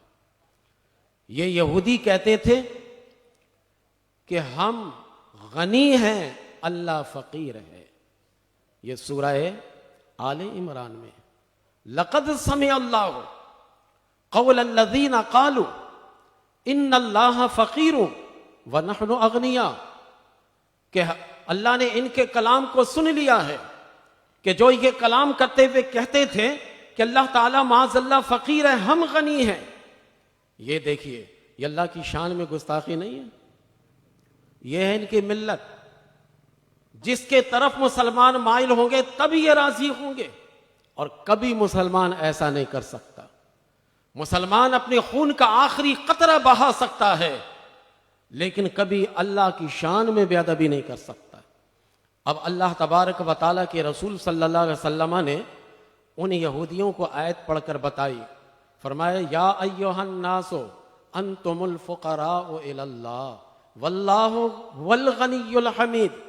یہ یہودی کہتے تھے کہ ہم غنی ہیں، اللہ فقیر ہے۔ یہ سورہ آل عمران میں لقد سمع اللہ قول الذین قالوا ان اللہ فقیر ونحن اغنیاء، کہ اللہ نے ان کے کلام کو سن لیا ہے کہ جو یہ کلام کرتے ہوئے کہتے تھے کہ اللہ تعالیٰ معاذ اللہ فقیر ہے، ہم غنی ہیں۔ یہ دیکھیے، یہ اللہ کی شان میں گستاخی نہیں ہے، یہ ہے ان کی ملت۔ جس کے طرف مسلمان مائل ہوں گے تب یہ راضی ہوں گے، اور کبھی مسلمان ایسا نہیں کر سکتا۔ مسلمان اپنے خون کا آخری قطرہ بہا سکتا ہے، لیکن کبھی اللہ کی شان میں بے ادبی نہیں کر سکتا۔ اب اللہ تبارک و تعالیٰ کے رسول صلی اللہ علیہ وسلم نے ان یہودیوں کو آیت پڑھ کر بتائی، فرمایا یا ایھا الناس انتم الفقراء الی اللہ واللہ هو الغنی الحمید۔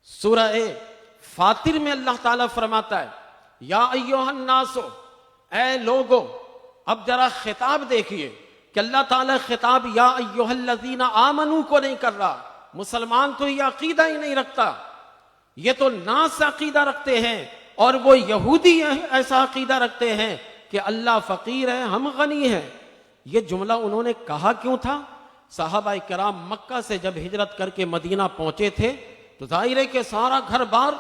سورہ فاطر میں اللہ تعالیٰ فرماتا ہے یا ایھا الناس، اے لوگو۔ اب ذرا خطاب دیکھیے کہ اللہ تعالیٰ خطاب یا ایھا الذین آمنو کو نہیں کر رہا۔ مسلمان تو یہ عقیدہ ہی نہیں رکھتا، یہ تو ناس عقیدہ رکھتے ہیں، اور وہ یہودی ایسا عقیدہ رکھتے ہیں کہ اللہ فقیر ہے، ہم غنی ہیں۔ یہ جملہ انہوں نے کہا کیوں تھا؟ صحابہ کرام مکہ سے جب ہجرت کر کے مدینہ پہنچے تھے تو ظاہر ہے کہ سارا گھر بار،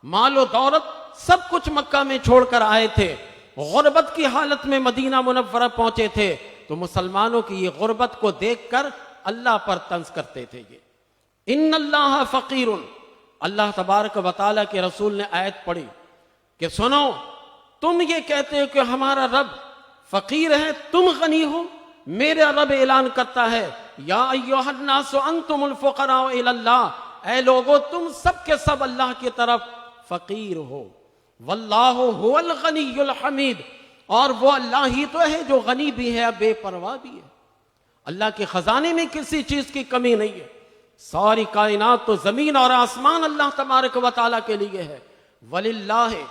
مال و دولت سب کچھ مکہ میں چھوڑ کر آئے تھے، غربت کی حالت میں مدینہ منورہ پہنچے تھے، تو مسلمانوں کی یہ غربت کو دیکھ کر اللہ پر طنز کرتے تھے۔ یہ ان اللہ فقیر، اللہ تبارک و تعالیٰ کے رسول نے آیت پڑھی کہ سنو، تم یہ کہتے ہو کہ ہمارا رب فقیر ہے، تم غنی ہو۔ میرا رب اعلان کرتا ہے یا ایھا الناس انتم الفقراء الی اللہ، اے لوگو تم سب کے سب اللہ کی طرف فقیر ہو۔ واللہ هو الغنی الحمید، اور وہ اللہ ہی تو ہے جو غنی بھی ہے، بے پرواہ بھی ہے۔ اللہ کے خزانے میں کسی چیز کی کمی نہیں ہے، ساری کائنات تو زمین اور آسمان اللہ تبارک و تعالیٰ کے لیے ہے۔ وَلِلَّهِ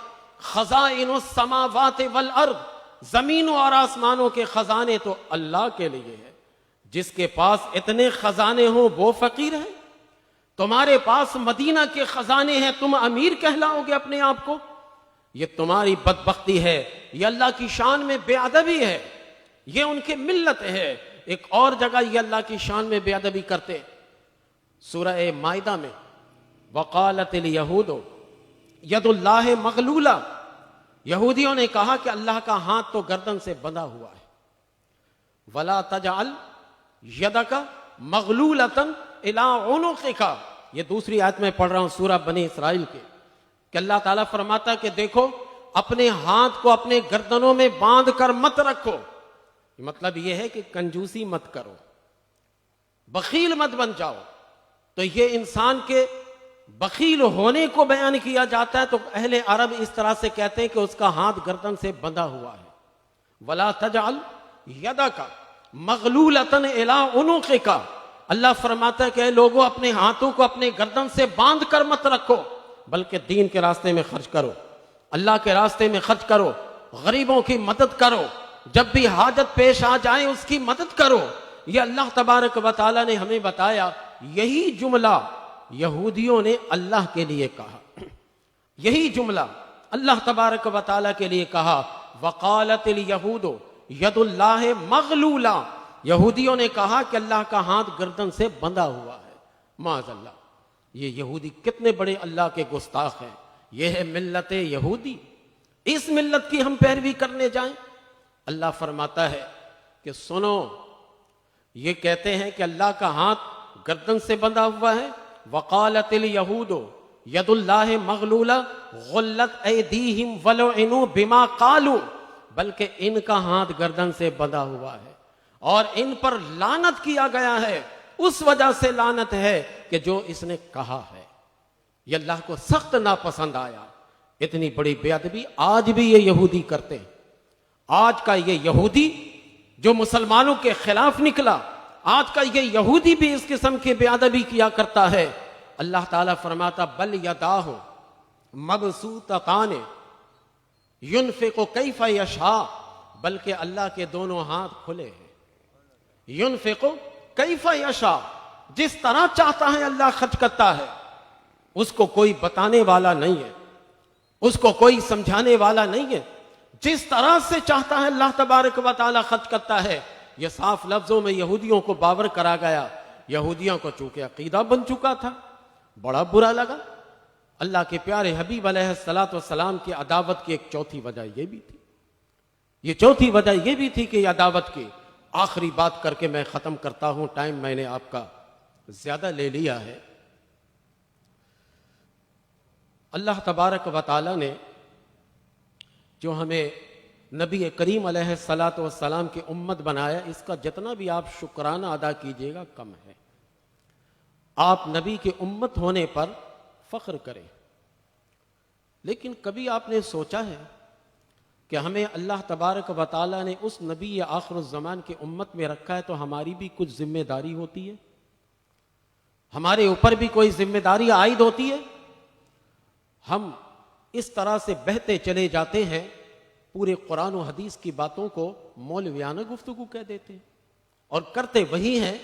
خَزَائِنُ السَّمَاوَاتِ وَالْأَرْضِ، زمینوں اور آسمانوں کے خزانے تو اللہ کے لیے ہے۔ جس کے پاس اتنے خزانے ہوں وہ فقیر ہے؟ تمہارے پاس مدینہ کے خزانے ہیں، تم امیر کہلاؤ گے اپنے آپ کو؟ یہ تمہاری بدبختی ہے، یہ اللہ کی شان میں بے ادبی ہے، یہ ان کی ملت ہے۔ ایک اور جگہ یہ اللہ کی شان میں بے ادبی کرتے، سورہ مائدہ میں وقالت الیہود ید اللہ مغلولہ، یہودیوں نے کہا کہ اللہ کا ہاتھ تو گردن سے بندھا ہوا ہے۔ ولا تجعل یدک مغلولۃ الی عنقک، یہ دوسری آیت میں پڑھ رہا ہوں سورہ بنی اسرائیل کے، کہ اللہ تعالیٰ فرماتا ہے کہ دیکھو اپنے ہاتھ کو اپنے گردنوں میں باندھ کر مت رکھو، مطلب یہ ہے کہ کنجوسی مت کرو، بخیل مت بن جاؤ۔ تو یہ انسان کے بخیل ہونے کو بیان کیا جاتا ہے، تو اہل عرب اس طرح سے کہتے ہیں کہ اس کا ہاتھ گردن سے بندھا ہوا ہے۔ ولا تجعل یدک مغلولۃ الی عنقک، اللہ فرماتا ہے کہ اے لوگوں اپنے ہاتھوں کو اپنے گردن سے باندھ کر مت رکھو، بلکہ دین کے راستے میں خرچ کرو، اللہ کے راستے میں خرچ کرو، غریبوں کی مدد کرو، جب بھی حاجت پیش آ جائے اس کی مدد کرو۔ یہ اللہ تبارک و تعالیٰ نے ہمیں بتایا، یہی جملہ یہودیوں نے اللہ کے لیے کہا، یہی جملہ اللہ تبارک و تعالیٰ کے لیے کہا، وقالت الیہود ید اللہ مغلولہ، یہودیوں نے کہا کہ اللہ کا ہاتھ گردن سے بندھا ہوا ہے، معاذ اللہ۔ یہ یہودی کتنے بڑے اللہ کے گستاخ ہیں، یہ ہے ملت یہودی، اس ملت کی ہم پیروی کرنے جائیں۔ اللہ فرماتا ہے کہ سنو، یہ کہتے ہیں کہ اللہ کا ہاتھ گردن سے بندھا ہوا ہے، وقالت الیہود ید اللہ مغلولہ غلت ایدیہم ولعنوا بما قالوا، بلکہ ان کا ہاتھ گردن سے بندھا ہوا ہے اور ان پر لعنت کیا گیا ہے، اس وجہ سے لعنت ہے کہ جو اس نے کہا ہے، یہ اللہ کو سخت ناپسند آیا۔ اتنی بڑی بے ادبی آج بھی یہ یہودی کرتے ہیں، آج کا یہ یہودی جو مسلمانوں کے خلاف نکلا، آج کا یہ یہودی بھی اس قسم کی بے ادبی کیا کرتا ہے۔ اللہ تعالیٰ فرماتا بل یداہ مبسوطتان ینفق کیف یشاء، بلکہ اللہ کے دونوں ہاتھ کھلے ہیں، ینفق کیف یشاء، جس طرح چاہتا ہے اللہ خرچ کرتا ہے، اس کو کوئی بتانے والا نہیں ہے، اس کو کوئی سمجھانے والا نہیں ہے، جس طرح سے چاہتا ہے اللہ تبارک و تعالی خرچ کرتا ہے۔ یہ صاف لفظوں میں یہودیوں کو باور کرا گیا، یہودیوں کو چونکہ عقیدہ بن چکا تھا، بڑا برا لگا۔ اللہ کے پیارے حبیب علیہ الصلاۃ والسلام کی عداوت کی ایک چوتھی وجہ یہ بھی تھی، یہ چوتھی وجہ یہ بھی تھی کہ یہ عداوت کی۔ آخری بات کر کے میں ختم کرتا ہوں، ٹائم میں نے آپ کا زیادہ لے لیا ہے۔ اللہ تبارک و تعالی نے جو ہمیں نبی کریم علیہ الصلاۃ والسلام کی امت بنایا، اس کا جتنا بھی آپ شکرانہ ادا کیجیے گا کم ہے۔ آپ نبی کی امت ہونے پر فخر کریں، لیکن کبھی آپ نے سوچا ہے کہ ہمیں اللہ تبارک و تعالی نے اس نبی آخر الزمان کی امت میں رکھا ہے تو ہماری بھی کچھ ذمہ داری ہوتی ہے، ہمارے اوپر بھی کوئی ذمہ داری عائد ہوتی ہے۔ ہم اس طرح سے بہتے چلے جاتے ہیں، پورے قرآن و حدیث کی باتوں کو مولویانہ گفتگو کہہ دیتے ہیں اور کرتے وہی ہیں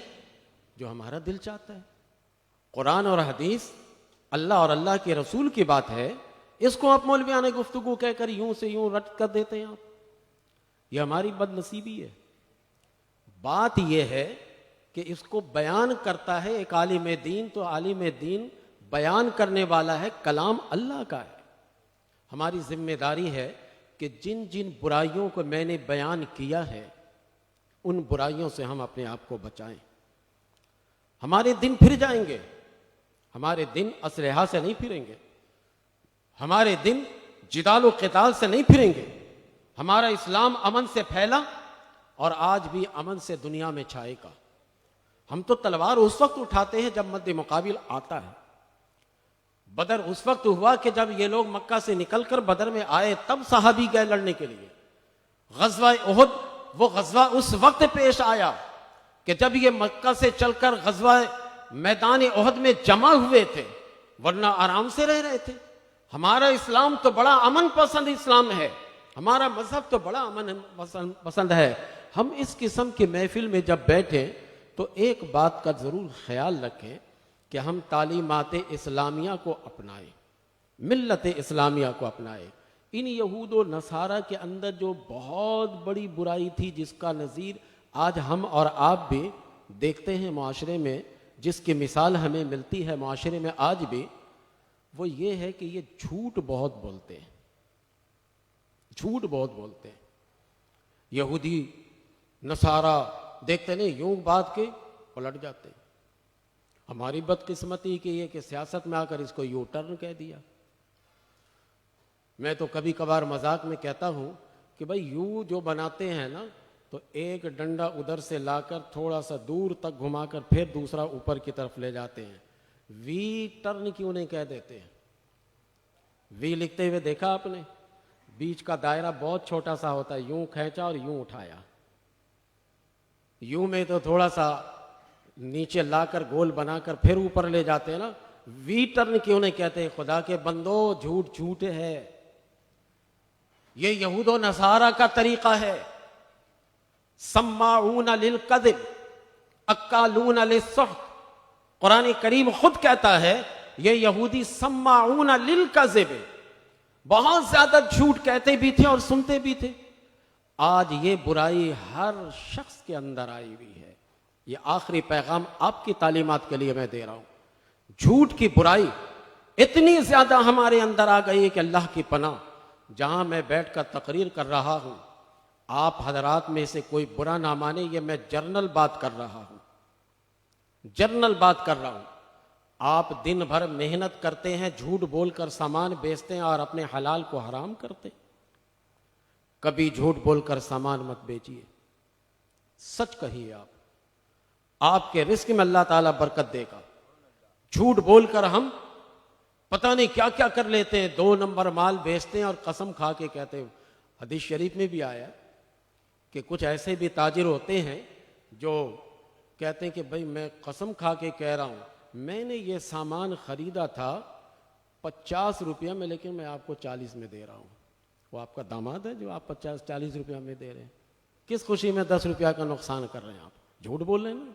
جو ہمارا دل چاہتا ہے۔ قرآن اور حدیث اللہ اور اللہ کے رسول کی بات ہے، اس کو آپ مولویانہ گفتگو کہہ کر یوں سے یوں رٹ کر دیتے ہیں آپ، یہ ہماری بد نصیبی ہے۔ بات یہ ہے کہ اس کو بیان کرتا ہے ایک عالم دین، تو عالم دین بیان کرنے والا ہے، کلام اللہ کا ہے۔ ہماری ذمہ داری ہے کہ جن جن برائیوں کو میں نے بیان کیا ہے ان برائیوں سے ہم اپنے آپ کو بچائیں۔ ہمارے دن پھر جائیں گے، ہمارے دن اسلحہ سے نہیں پھریں گے، ہمارے دن جدال و قتال سے نہیں پھریں گے۔ ہمارا اسلام امن سے پھیلا اور آج بھی امن سے دنیا میں چھائے گا۔ ہم تو تلوار اس وقت اٹھاتے ہیں جب مد مقابل آتا ہے۔ بدر اس وقت ہوا کہ جب یہ لوگ مکہ سے نکل کر بدر میں آئے، تب صحابی گئے لڑنے کے لیے۔ غزوہ احد وہ غزوہ اس وقت پیش آیا کہ جب یہ مکہ سے چل کر غزوہ میدان احد میں جمع ہوئے تھے، ورنہ آرام سے رہ رہے تھے۔ ہمارا اسلام تو بڑا امن پسند اسلام ہے، ہمارا مذہب تو بڑا امن پسند ہے۔ ہم اس قسم کی محفل میں جب بیٹھیں تو ایک بات کا ضرور خیال رکھیں کہ ہم تعلیمات اسلامیہ کو اپنائیں، ملت اسلامیہ کو اپنائیں۔ ان یہود و نصارہ کے اندر جو بہت بڑی برائی تھی، جس کا نظیر آج ہم اور آپ بھی دیکھتے ہیں معاشرے میں، جس کی مثال ہمیں ملتی ہے معاشرے میں آج بھی، وہ یہ ہے کہ یہ جھوٹ بہت بولتے ہیں، جھوٹ بہت بولتے ہیں۔ یہودی نصارہ دیکھتے نہیں یوں بات کے پلٹ جاتے. ہماری بدقسمتی کی یہ کہ سیاست میں آ کر اس کو یو ٹرن کہہ دیا. میں تو کبھی کبھار مذاق میں کہتا ہوں کہ بھائی یو جو بناتے ہیں نا تو ایک ڈنڈا ادھر سے لا کر تھوڑا سا دور تک گھما کر پھر دوسرا اوپر کی طرف لے جاتے ہیں. وی ٹرن کیوں نہیں کہہ دیتے ہیں؟ وی لکھتے ہوئے دیکھا آپ نے؟ بیچ کا دائرہ بہت چھوٹا سا ہوتا ہے، یوں کھینچا اور یوں اٹھایا. یوں میں تو تھوڑا سا نیچے لا کر گول بنا کر پھر اوپر لے جاتے ہیں نا. وی ٹرن کیوں نہیں کہتے؟ خدا کے بندو جھوٹ جھوٹ ہے. یہ یہود و نصارہ کا طریقہ ہے. سماعون للکذب اکالون للسحت. قرآن کریم خود کہتا ہے یہ یہودی سماعون للکذب، بہت زیادہ جھوٹ کہتے بھی تھے اور سنتے بھی تھے. آج یہ برائی ہر شخص کے اندر آئی ہوئی ہے. یہ آخری پیغام آپ کی تعلیمات کے لیے میں دے رہا ہوں. جھوٹ کی برائی اتنی زیادہ ہمارے اندر آ گئی ہے کہ اللہ کی پناہ. جہاں میں بیٹھ کر تقریر کر رہا ہوں، آپ حضرات میں سے کوئی برا نہ مانے، یہ میں جرنل بات کر رہا ہوں، جرنل بات کر رہا ہوں. آپ دن بھر محنت کرتے ہیں، جھوٹ بول کر سامان بیچتے ہیں اور اپنے حلال کو حرام کرتے. کبھی جھوٹ بول کر سامان مت بیچیے، سچ کہیے. آپ کے رزق میں اللہ تعالیٰ برکت دے گا. جھوٹ بول کر ہم پتہ نہیں کیا کیا کر لیتے ہیں. 2 نمبر مال بیچتے ہیں اور قسم کھا کے کہتے ہیں. حدیث شریف میں بھی آیا کہ کچھ ایسے بھی تاجر ہوتے ہیں جو کہتے ہیں کہ بھئی میں قسم کھا کے کہہ رہا ہوں میں نے یہ سامان خریدا تھا 50 روپیہ میں، لیکن میں آپ کو 40 میں دے رہا ہوں. وہ آپ کا داماد ہے جو آپ 50-40 روپیہ میں دے رہے ہیں. کس خوشی میں 10 روپیہ کا نقصان کر رہے ہیں آپ؟ جھوٹ بول رہے ہیں نا،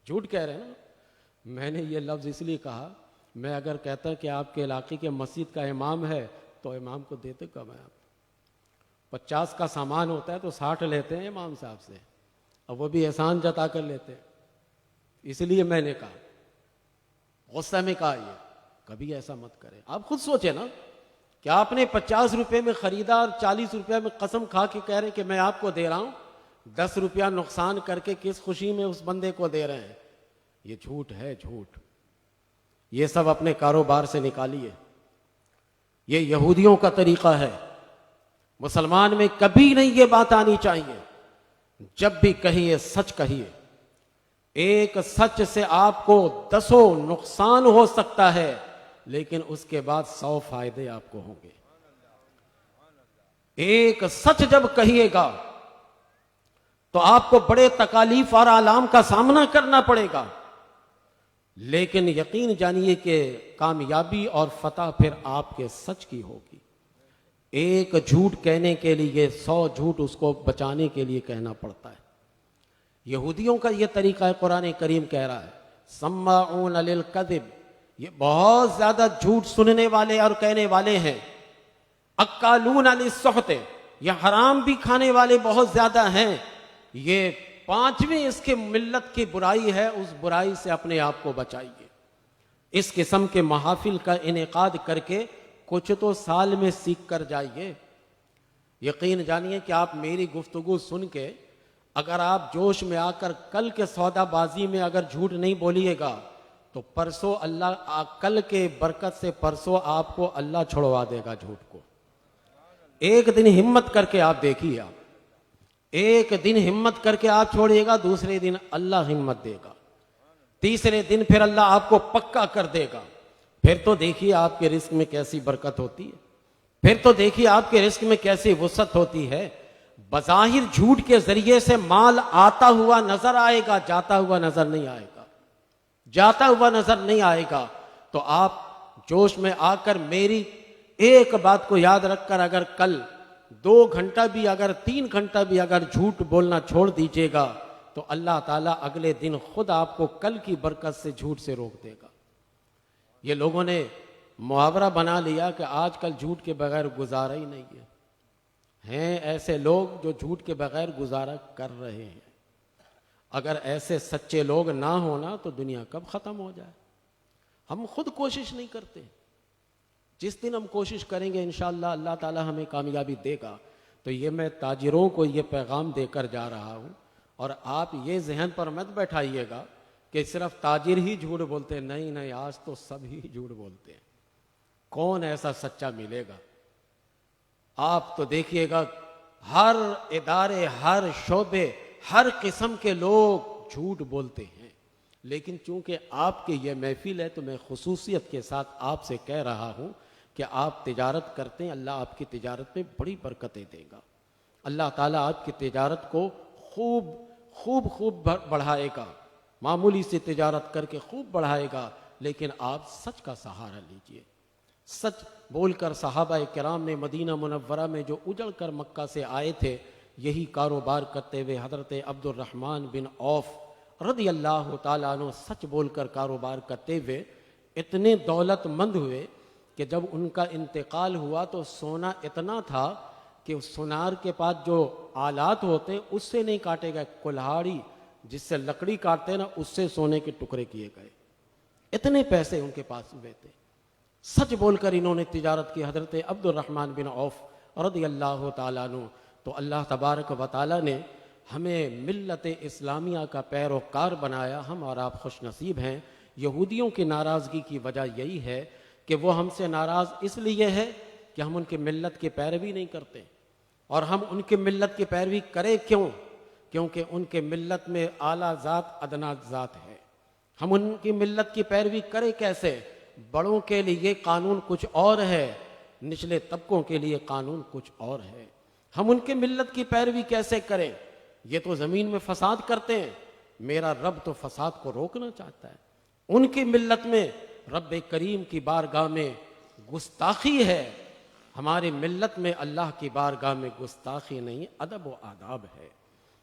جھوٹ کہہ رہے ہیں نا. میں نے یہ لفظ اس لیے کہا، میں اگر کہتا کہ آپ کے علاقے کے مسجد کا امام ہے تو امام کو دیتے کم ہے آپ. 50 کا سامان ہوتا ہے تو 60 لیتے ہیں امام صاحب سے، اب وہ بھی احسان جتا کر لیتے ہیں. اس لیے میں نے کہا، غصہ میں کہا یہ کبھی ایسا مت کریں. آپ خود سوچیں نا کہ آپ نے 50 روپے میں خریدا اور 40 روپے میں قسم کھا کے کہہ رہے کہ میں آپ کو دے رہا ہوں، 10 روپیہ نقصان کر کے کس خوشی میں اس بندے کو دے رہے ہیں؟ یہ جھوٹ ہے، جھوٹ. یہ سب اپنے کاروبار سے نکالیے. یہ یہودیوں کا طریقہ ہے. مسلمان میں کبھی نہیں یہ بات آنی چاہیے. جب بھی کہیے سچ کہیے. ایک سچ سے آپ کو 10 نقصان ہو سکتا ہے، لیکن اس کے بعد 100 فائدے آپ کو ہوں گے. ایک سچ جب کہیے گا تو آپ کو بڑے تکالیف اور آلام کا سامنا کرنا پڑے گا، لیکن یقین جانیے کہ کامیابی اور فتح پھر آپ کے سچ کی ہوگی. ایک جھوٹ کہنے کے لیے 100 جھوٹ اس کو بچانے کے لیے کہنا پڑتا ہے. یہودیوں کا یہ طریقہ ہے. قرآن کریم کہہ رہا ہے سماعون للکذب، یہ بہت زیادہ جھوٹ سننے والے اور کہنے والے ہیں. اکالون للسحت، یہ حرام بھی کھانے والے بہت زیادہ ہیں. یہ 5ویں اس کے ملت کی برائی ہے. اس برائی سے اپنے آپ کو بچائیے. اس قسم کے محافل کا انعقاد کر کے کچھ تو سال میں سیکھ کر جائیے. یقین جانیے کہ آپ میری گفتگو سن کے اگر آپ جوش میں آ کر کل کے سودا بازی میں اگر جھوٹ نہیں بولیے گا تو پرسوں اللہ کل کے برکت سے پرسوں آپ کو اللہ چھڑوا دے گا جھوٹ کو. ایک دن ہمت کر کے آپ دیکھیے. آپ ایک دن ہمت کر کے آپ چھوڑیے گا، دوسرے دن اللہ ہمت دے گا، تیسرے دن پھر اللہ آپ کو پکا کر دے گا. پھر تو دیکھیے آپ کے رزق میں کیسی برکت ہوتی ہے. پھر تو دیکھیے آپ کے رزق میں کیسی وسعت ہوتی ہے. بظاہر جھوٹ کے ذریعے سے مال آتا ہوا نظر آئے گا، جاتا ہوا نظر نہیں آئے گا. جاتا ہوا نظر نہیں آئے گا. تو آپ جوش میں آ کر میری ایک بات کو یاد رکھ کر اگر کل 2 گھنٹہ بھی اگر 3 گھنٹہ بھی اگر جھوٹ بولنا چھوڑ دیجیے گا تو اللہ تعالیٰ اگلے دن خود آپ کو کل کی برکت سے جھوٹ سے روک دے گا. یہ لوگوں نے محاورہ بنا لیا کہ آج کل جھوٹ کے بغیر گزارا ہی نہیں ہے. ہیں ایسے لوگ جو جھوٹ کے بغیر گزارا کر رہے ہیں. اگر ایسے سچے لوگ نہ ہونا تو دنیا کب ختم ہو جائے. ہم خود کوشش نہیں کرتے. جس دن ہم کوشش کریں گے انشاءاللہ اللہ تعالی ہمیں کامیابی دے گا. تو یہ میں تاجروں کو یہ پیغام دے کر جا رہا ہوں، اور آپ یہ ذہن پر مت بیٹھائیے گا کہ صرف تاجر ہی جھوٹ بولتے ہیں، نہیں نہیں، آج تو سب ہی جھوٹ بولتے ہیں۔ کون ایسا سچا ملے گا؟ آپ تو دیکھیے گا ہر ادارے، ہر شعبے، ہر قسم کے لوگ جھوٹ بولتے ہیں، لیکن چونکہ آپ کی یہ محفل ہے تو میں خصوصیت کے ساتھ آپ سے کہہ رہا ہوں کہ آپ تجارت کرتے ہیں، اللہ آپ کی تجارت میں بڑی برکتیں دے گا، اللہ تعالیٰ آپ کی تجارت کو خوب بڑھائے گا، معمولی سی تجارت کر کے خوب بڑھائے گا، لیکن آپ سچ کا سہارا لیجئے۔ سچ بول کر صحابہ کرام نے مدینہ منورہ میں جو اجڑ کر مکہ سے آئے تھے، یہی کاروبار کرتے ہوئے حضرت عبد الرحمن بن عوف رضی اللہ تعالیٰ عنہ سچ بول کر کاروبار کرتے ہوئے اتنے دولت مند ہوئے کہ جب ان کا انتقال ہوا تو سونا اتنا تھا کہ سونار کے پاس جو آلات ہوتے ہیں اس سے نہیں کاٹے گئے، کلہاڑی جس سے لکڑی کاٹتے نا، اس سے سونے کے ٹکڑے کیے گئے، اتنے پیسے ان کے پاس ہوئے تھے۔ سچ بول کر انہوں نے تجارت کی، حضرت عبد الرحمن بن عوف رضی اللہ تعالیٰ عنہ۔ تو اللہ تبارک و تعالیٰ نے ہمیں ملت اسلامیہ کا پیروکار بنایا، ہم اور آپ خوش نصیب ہیں۔ یہودیوں کی ناراضگی کی وجہ یہی ہے کہ وہ ہم سے ناراض اس لیے ہے کہ ہم ان کے ملت کی پیروی نہیں کرتے، اور ہم ان کے ملت کی پیروی کریں کیوں؟ کیونکہ ان کے ملت میں اعلیٰ ذات ادنا ذات ہے۔ ہم ان کی ملت کی پیروی کریں کیسے؟ بڑوں کے لیے قانون کچھ اور ہے، نچلے طبقوں کے لیے قانون کچھ اور ہے۔ ہم ان کے ملت کی پیروی کیسے کریں؟ یہ تو زمین میں فساد کرتے ہیں، میرا رب تو فساد کو روکنا چاہتا ہے۔ ان کی ملت میں رب کریم کی بارگاہ میں گستاخی ہے، ہماری ملت میں اللہ کی بارگاہ میں گستاخی نہیں، ادب و آداب ہے۔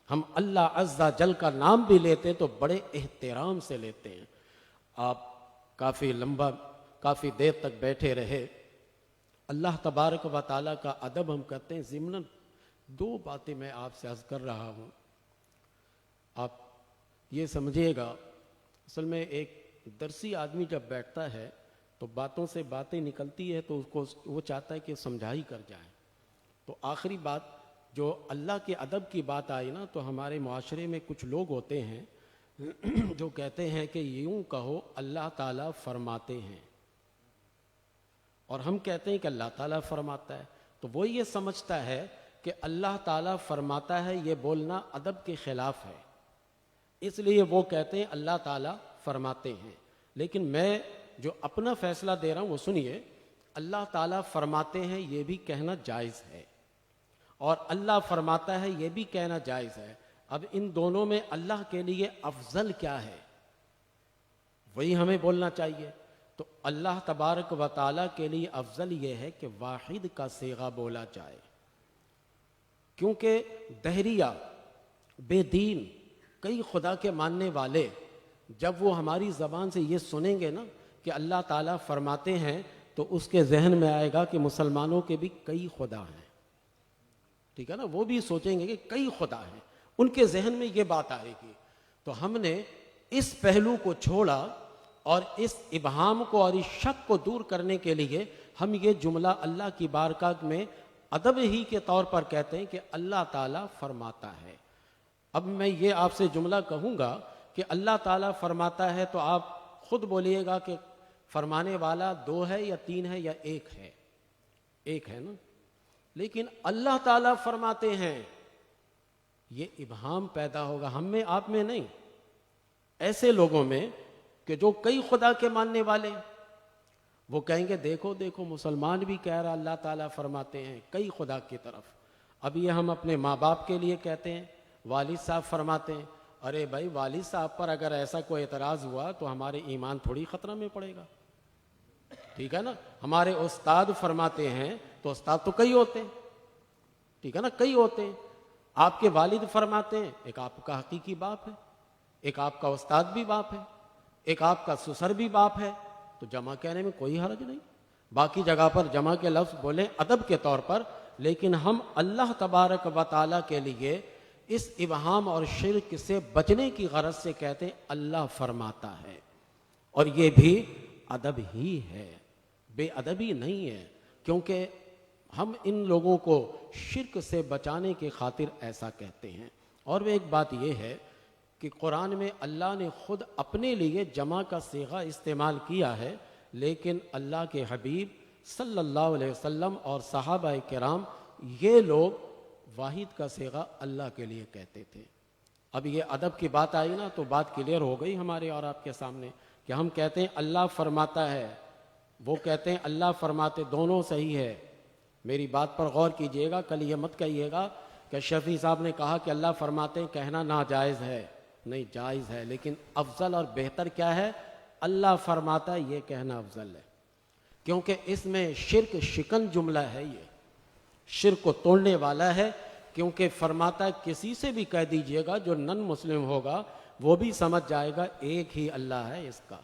ہم اللہ عز و جل کا نام بھی لیتے تو بڑے احترام سے لیتے ہیں۔ آپ کافی دیر تک بیٹھے رہے، اللہ تبارک و تعالیٰ کا ادب ہم کرتے ہیں۔ ضمناً دو باتیں میں آپ سے عرض کر رہا ہوں، آپ یہ سمجھیے گا۔ اصل میں ایک درسی آدمی جب بیٹھتا ہے تو باتوں سے باتیں نکلتی ہے تو اس کو وہ چاہتا ہے کہ سمجھائی کر جائے۔ تو آخری بات جو اللہ کے ادب کی بات آئی نا، تو ہمارے معاشرے میں کچھ لوگ ہوتے ہیں جو کہتے ہیں کہ یوں کہو اللہ تعالیٰ فرماتے ہیں، اور ہم کہتے ہیں کہ اللہ تعالیٰ فرماتا ہے۔ تو وہ یہ سمجھتا ہے کہ اللہ تعالیٰ فرماتا ہے، یہ بولنا ادب کے خلاف ہے، اس لیے وہ کہتے ہیں اللہ تعالیٰ فرماتے ہیں۔ لیکن میں جو اپنا فیصلہ دے رہا ہوں وہ سنیے، اللہ تعالیٰ فرماتے ہیں یہ بھی کہنا جائز ہے، اور اللہ فرماتا ہے یہ بھی کہنا جائز ہے۔ اب ان دونوں میں اللہ کے لیے افضل کیا ہے، وہی ہمیں بولنا چاہیے۔ تو اللہ تبارک و تعالیٰ کے لیے افضل یہ ہے کہ واحد کا صیغہ بولا جائے، کیونکہ دہریہ بے دین کئی خدا کے ماننے والے جب وہ ہماری زبان سے یہ سنیں گے نا کہ اللہ تعالیٰ فرماتے ہیں، تو اس کے ذہن میں آئے گا کہ مسلمانوں کے بھی کئی خدا ہیں، ٹھیک ہے نا، وہ بھی سوچیں گے کہ کئی خدا ہیں، ان کے ذہن میں یہ بات آئے گی۔ تو ہم نے اس پہلو کو چھوڑا، اور اس ابہام کو اور اس شک کو دور کرنے کے لیے ہم یہ جملہ اللہ کی بارگاہ میں ادب ہی کے طور پر کہتے ہیں کہ اللہ تعالیٰ فرماتا ہے۔ اب میں یہ آپ سے جملہ کہوں گا کہ اللہ تعالیٰ فرماتا ہے، تو آپ خود بولیے گا کہ فرمانے والا دو ہے یا تین ہے یا ایک ہے؟ ایک ہے نا۔ لیکن اللہ تعالیٰ فرماتے ہیں، یہ ابہام پیدا ہوگا ہم میں، آپ میں نہیں، ایسے لوگوں میں کہ جو کئی خدا کے ماننے والے، وہ کہیں گے دیکھو دیکھو مسلمان بھی کہہ رہا اللہ تعالیٰ فرماتے ہیں کئی خدا کی طرف۔ اب یہ ہم اپنے ماں باپ کے لیے کہتے ہیں، والد صاحب فرماتے ہیں، ارے بھائی والد صاحب پر اگر ایسا کوئی اعتراض ہوا تو ہمارے ایمان تھوڑی خطرہ میں پڑے گا، ٹھیک ہے نا۔ ہمارے استاد فرماتے ہیں تو استاد تو کئی ہوتے ہیں، ٹھیک ہے نا، کئی ہوتے ہیں۔ آپ کے والد فرماتے ہیں، ایک آپ کا حقیقی باپ ہے، ایک آپ کا استاد بھی باپ ہے، ایک آپ کا سسر بھی باپ ہے، تو جمع کہنے میں کوئی حرج نہیں۔ باقی جگہ پر جمع کے لفظ بولیں ادب کے طور پر، لیکن ہم اللہ تبارک و تعالیٰ کے لیے اس ابہام اور شرک سے بچنے کی غرض سے کہتے ہیں اللہ فرماتا ہے، اور یہ بھی ادب ہی ہے، بے ادبی نہیں ہے۔ کیونکہ ہم ان لوگوں کو شرک سے بچانے کی خاطر ایسا کہتے ہیں۔ اور وہ ایک بات یہ ہے کہ قرآن میں اللہ نے خود اپنے لیے جمع کا صیغہ استعمال کیا ہے، لیکن اللہ کے حبیب صلی اللہ علیہ وسلم اور صحابہ کرام یہ لوگ واحد کا صیغہ اللہ کے لیے کہتے تھے۔ اب یہ ادب کی بات آئی نا تو بات کلیئر ہو گئی ہمارے اور آپ کے سامنے کہ ہم کہتے ہیں اللہ فرماتا ہے، وہ کہتے ہیں اللہ فرماتے، دونوں صحیح ہے۔ میری بات پر غور کیجئے گا، کل یہ مت کہیے گا کہ شفیع صاحب نے کہا کہ اللہ فرماتے ہیں کہنا ناجائز ہے، نہیں جائز ہے، لیکن افضل اور بہتر کیا ہے؟ اللہ فرماتا ہے یہ کہنا افضل ہے، کیونکہ اس میں شرک شکن جملہ ہے، یہ شرک کو توڑنے والا ہے، کیونکہ فرماتا ہے کسی سے بھی کہہ دیجئے گا جو نن مسلم ہوگا وہ بھی سمجھ جائے گا ایک ہی اللہ ہے اس کا،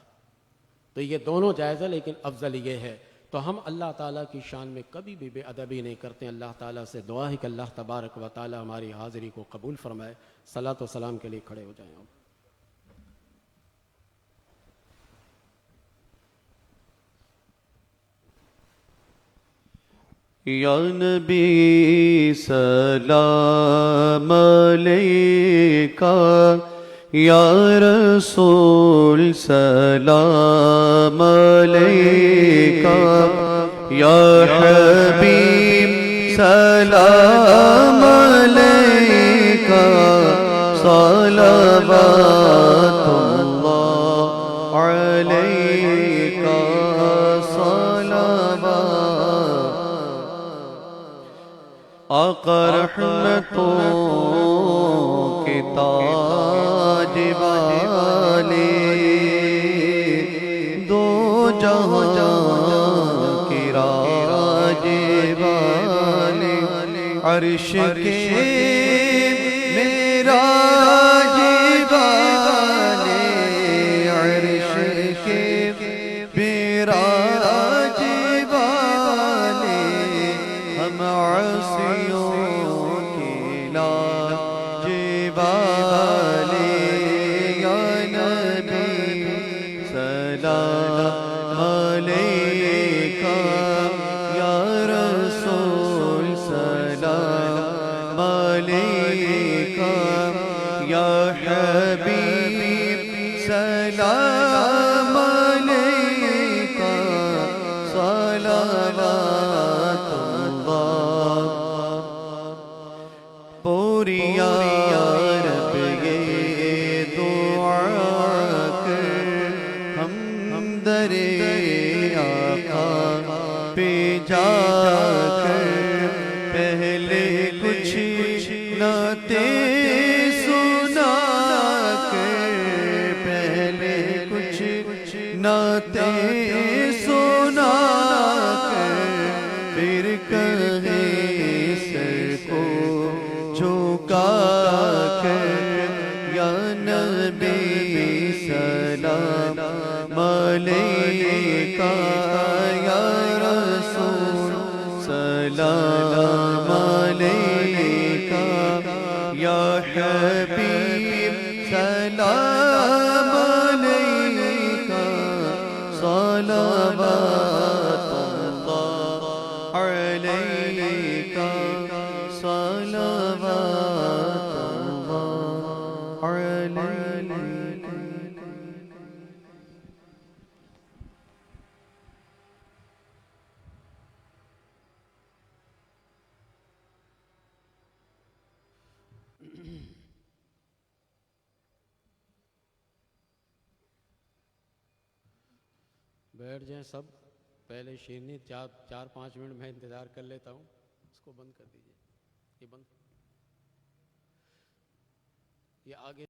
تو یہ دونوں جائز ہے، لیکن افضل یہ ہے۔ تو ہم اللہ تعالیٰ کی شان میں کبھی بھی بے ادبی نہیں کرتے۔ اللہ تعالیٰ سے دعا ہے کہ اللہ تبارک و تعالیٰ ہماری حاضری کو قبول فرمائے۔ صلاۃ و سلام کے لیے کھڑے ہو جائیں آپ۔ یا نبی سلام علیکہ، یا رسول سلام علیکہ، یا حبیب سلام علیکہ، صلوات اللہ علیکہ، آقا رحمتوں کے تاج والے، دو جہاں کے راج والے، عرش کے معراج والے، عرش کے معراج والے، ہم عاصیوں کے لاج والے، یا نبی سلام علیکہ، یا رسول سلام علیکہ، یا حبیب سلام علیکہ، صلوات اللہ۔ پوری یا رب یہ دعا کر، ہم در آقا پہ جا کر پہلے کچھ نعتیں سنا کر، پہلے کچھ نعتیں سنا کر، پھر کہیں سر کو جھکا کر، یا نبی سلام علیکہ، یا رسول سلام علیکہ، یا حبیب سلام علیکہ، صلوات اللہ علیکہ، صلوات اللہ علیکہ۔ بیٹھ جائیں سب، پہلے شیرنی چار پانچ منٹ میں انتظار کر لیتا ہوں، اس کو بند کر دیجئے، یہ بند، یہ آگے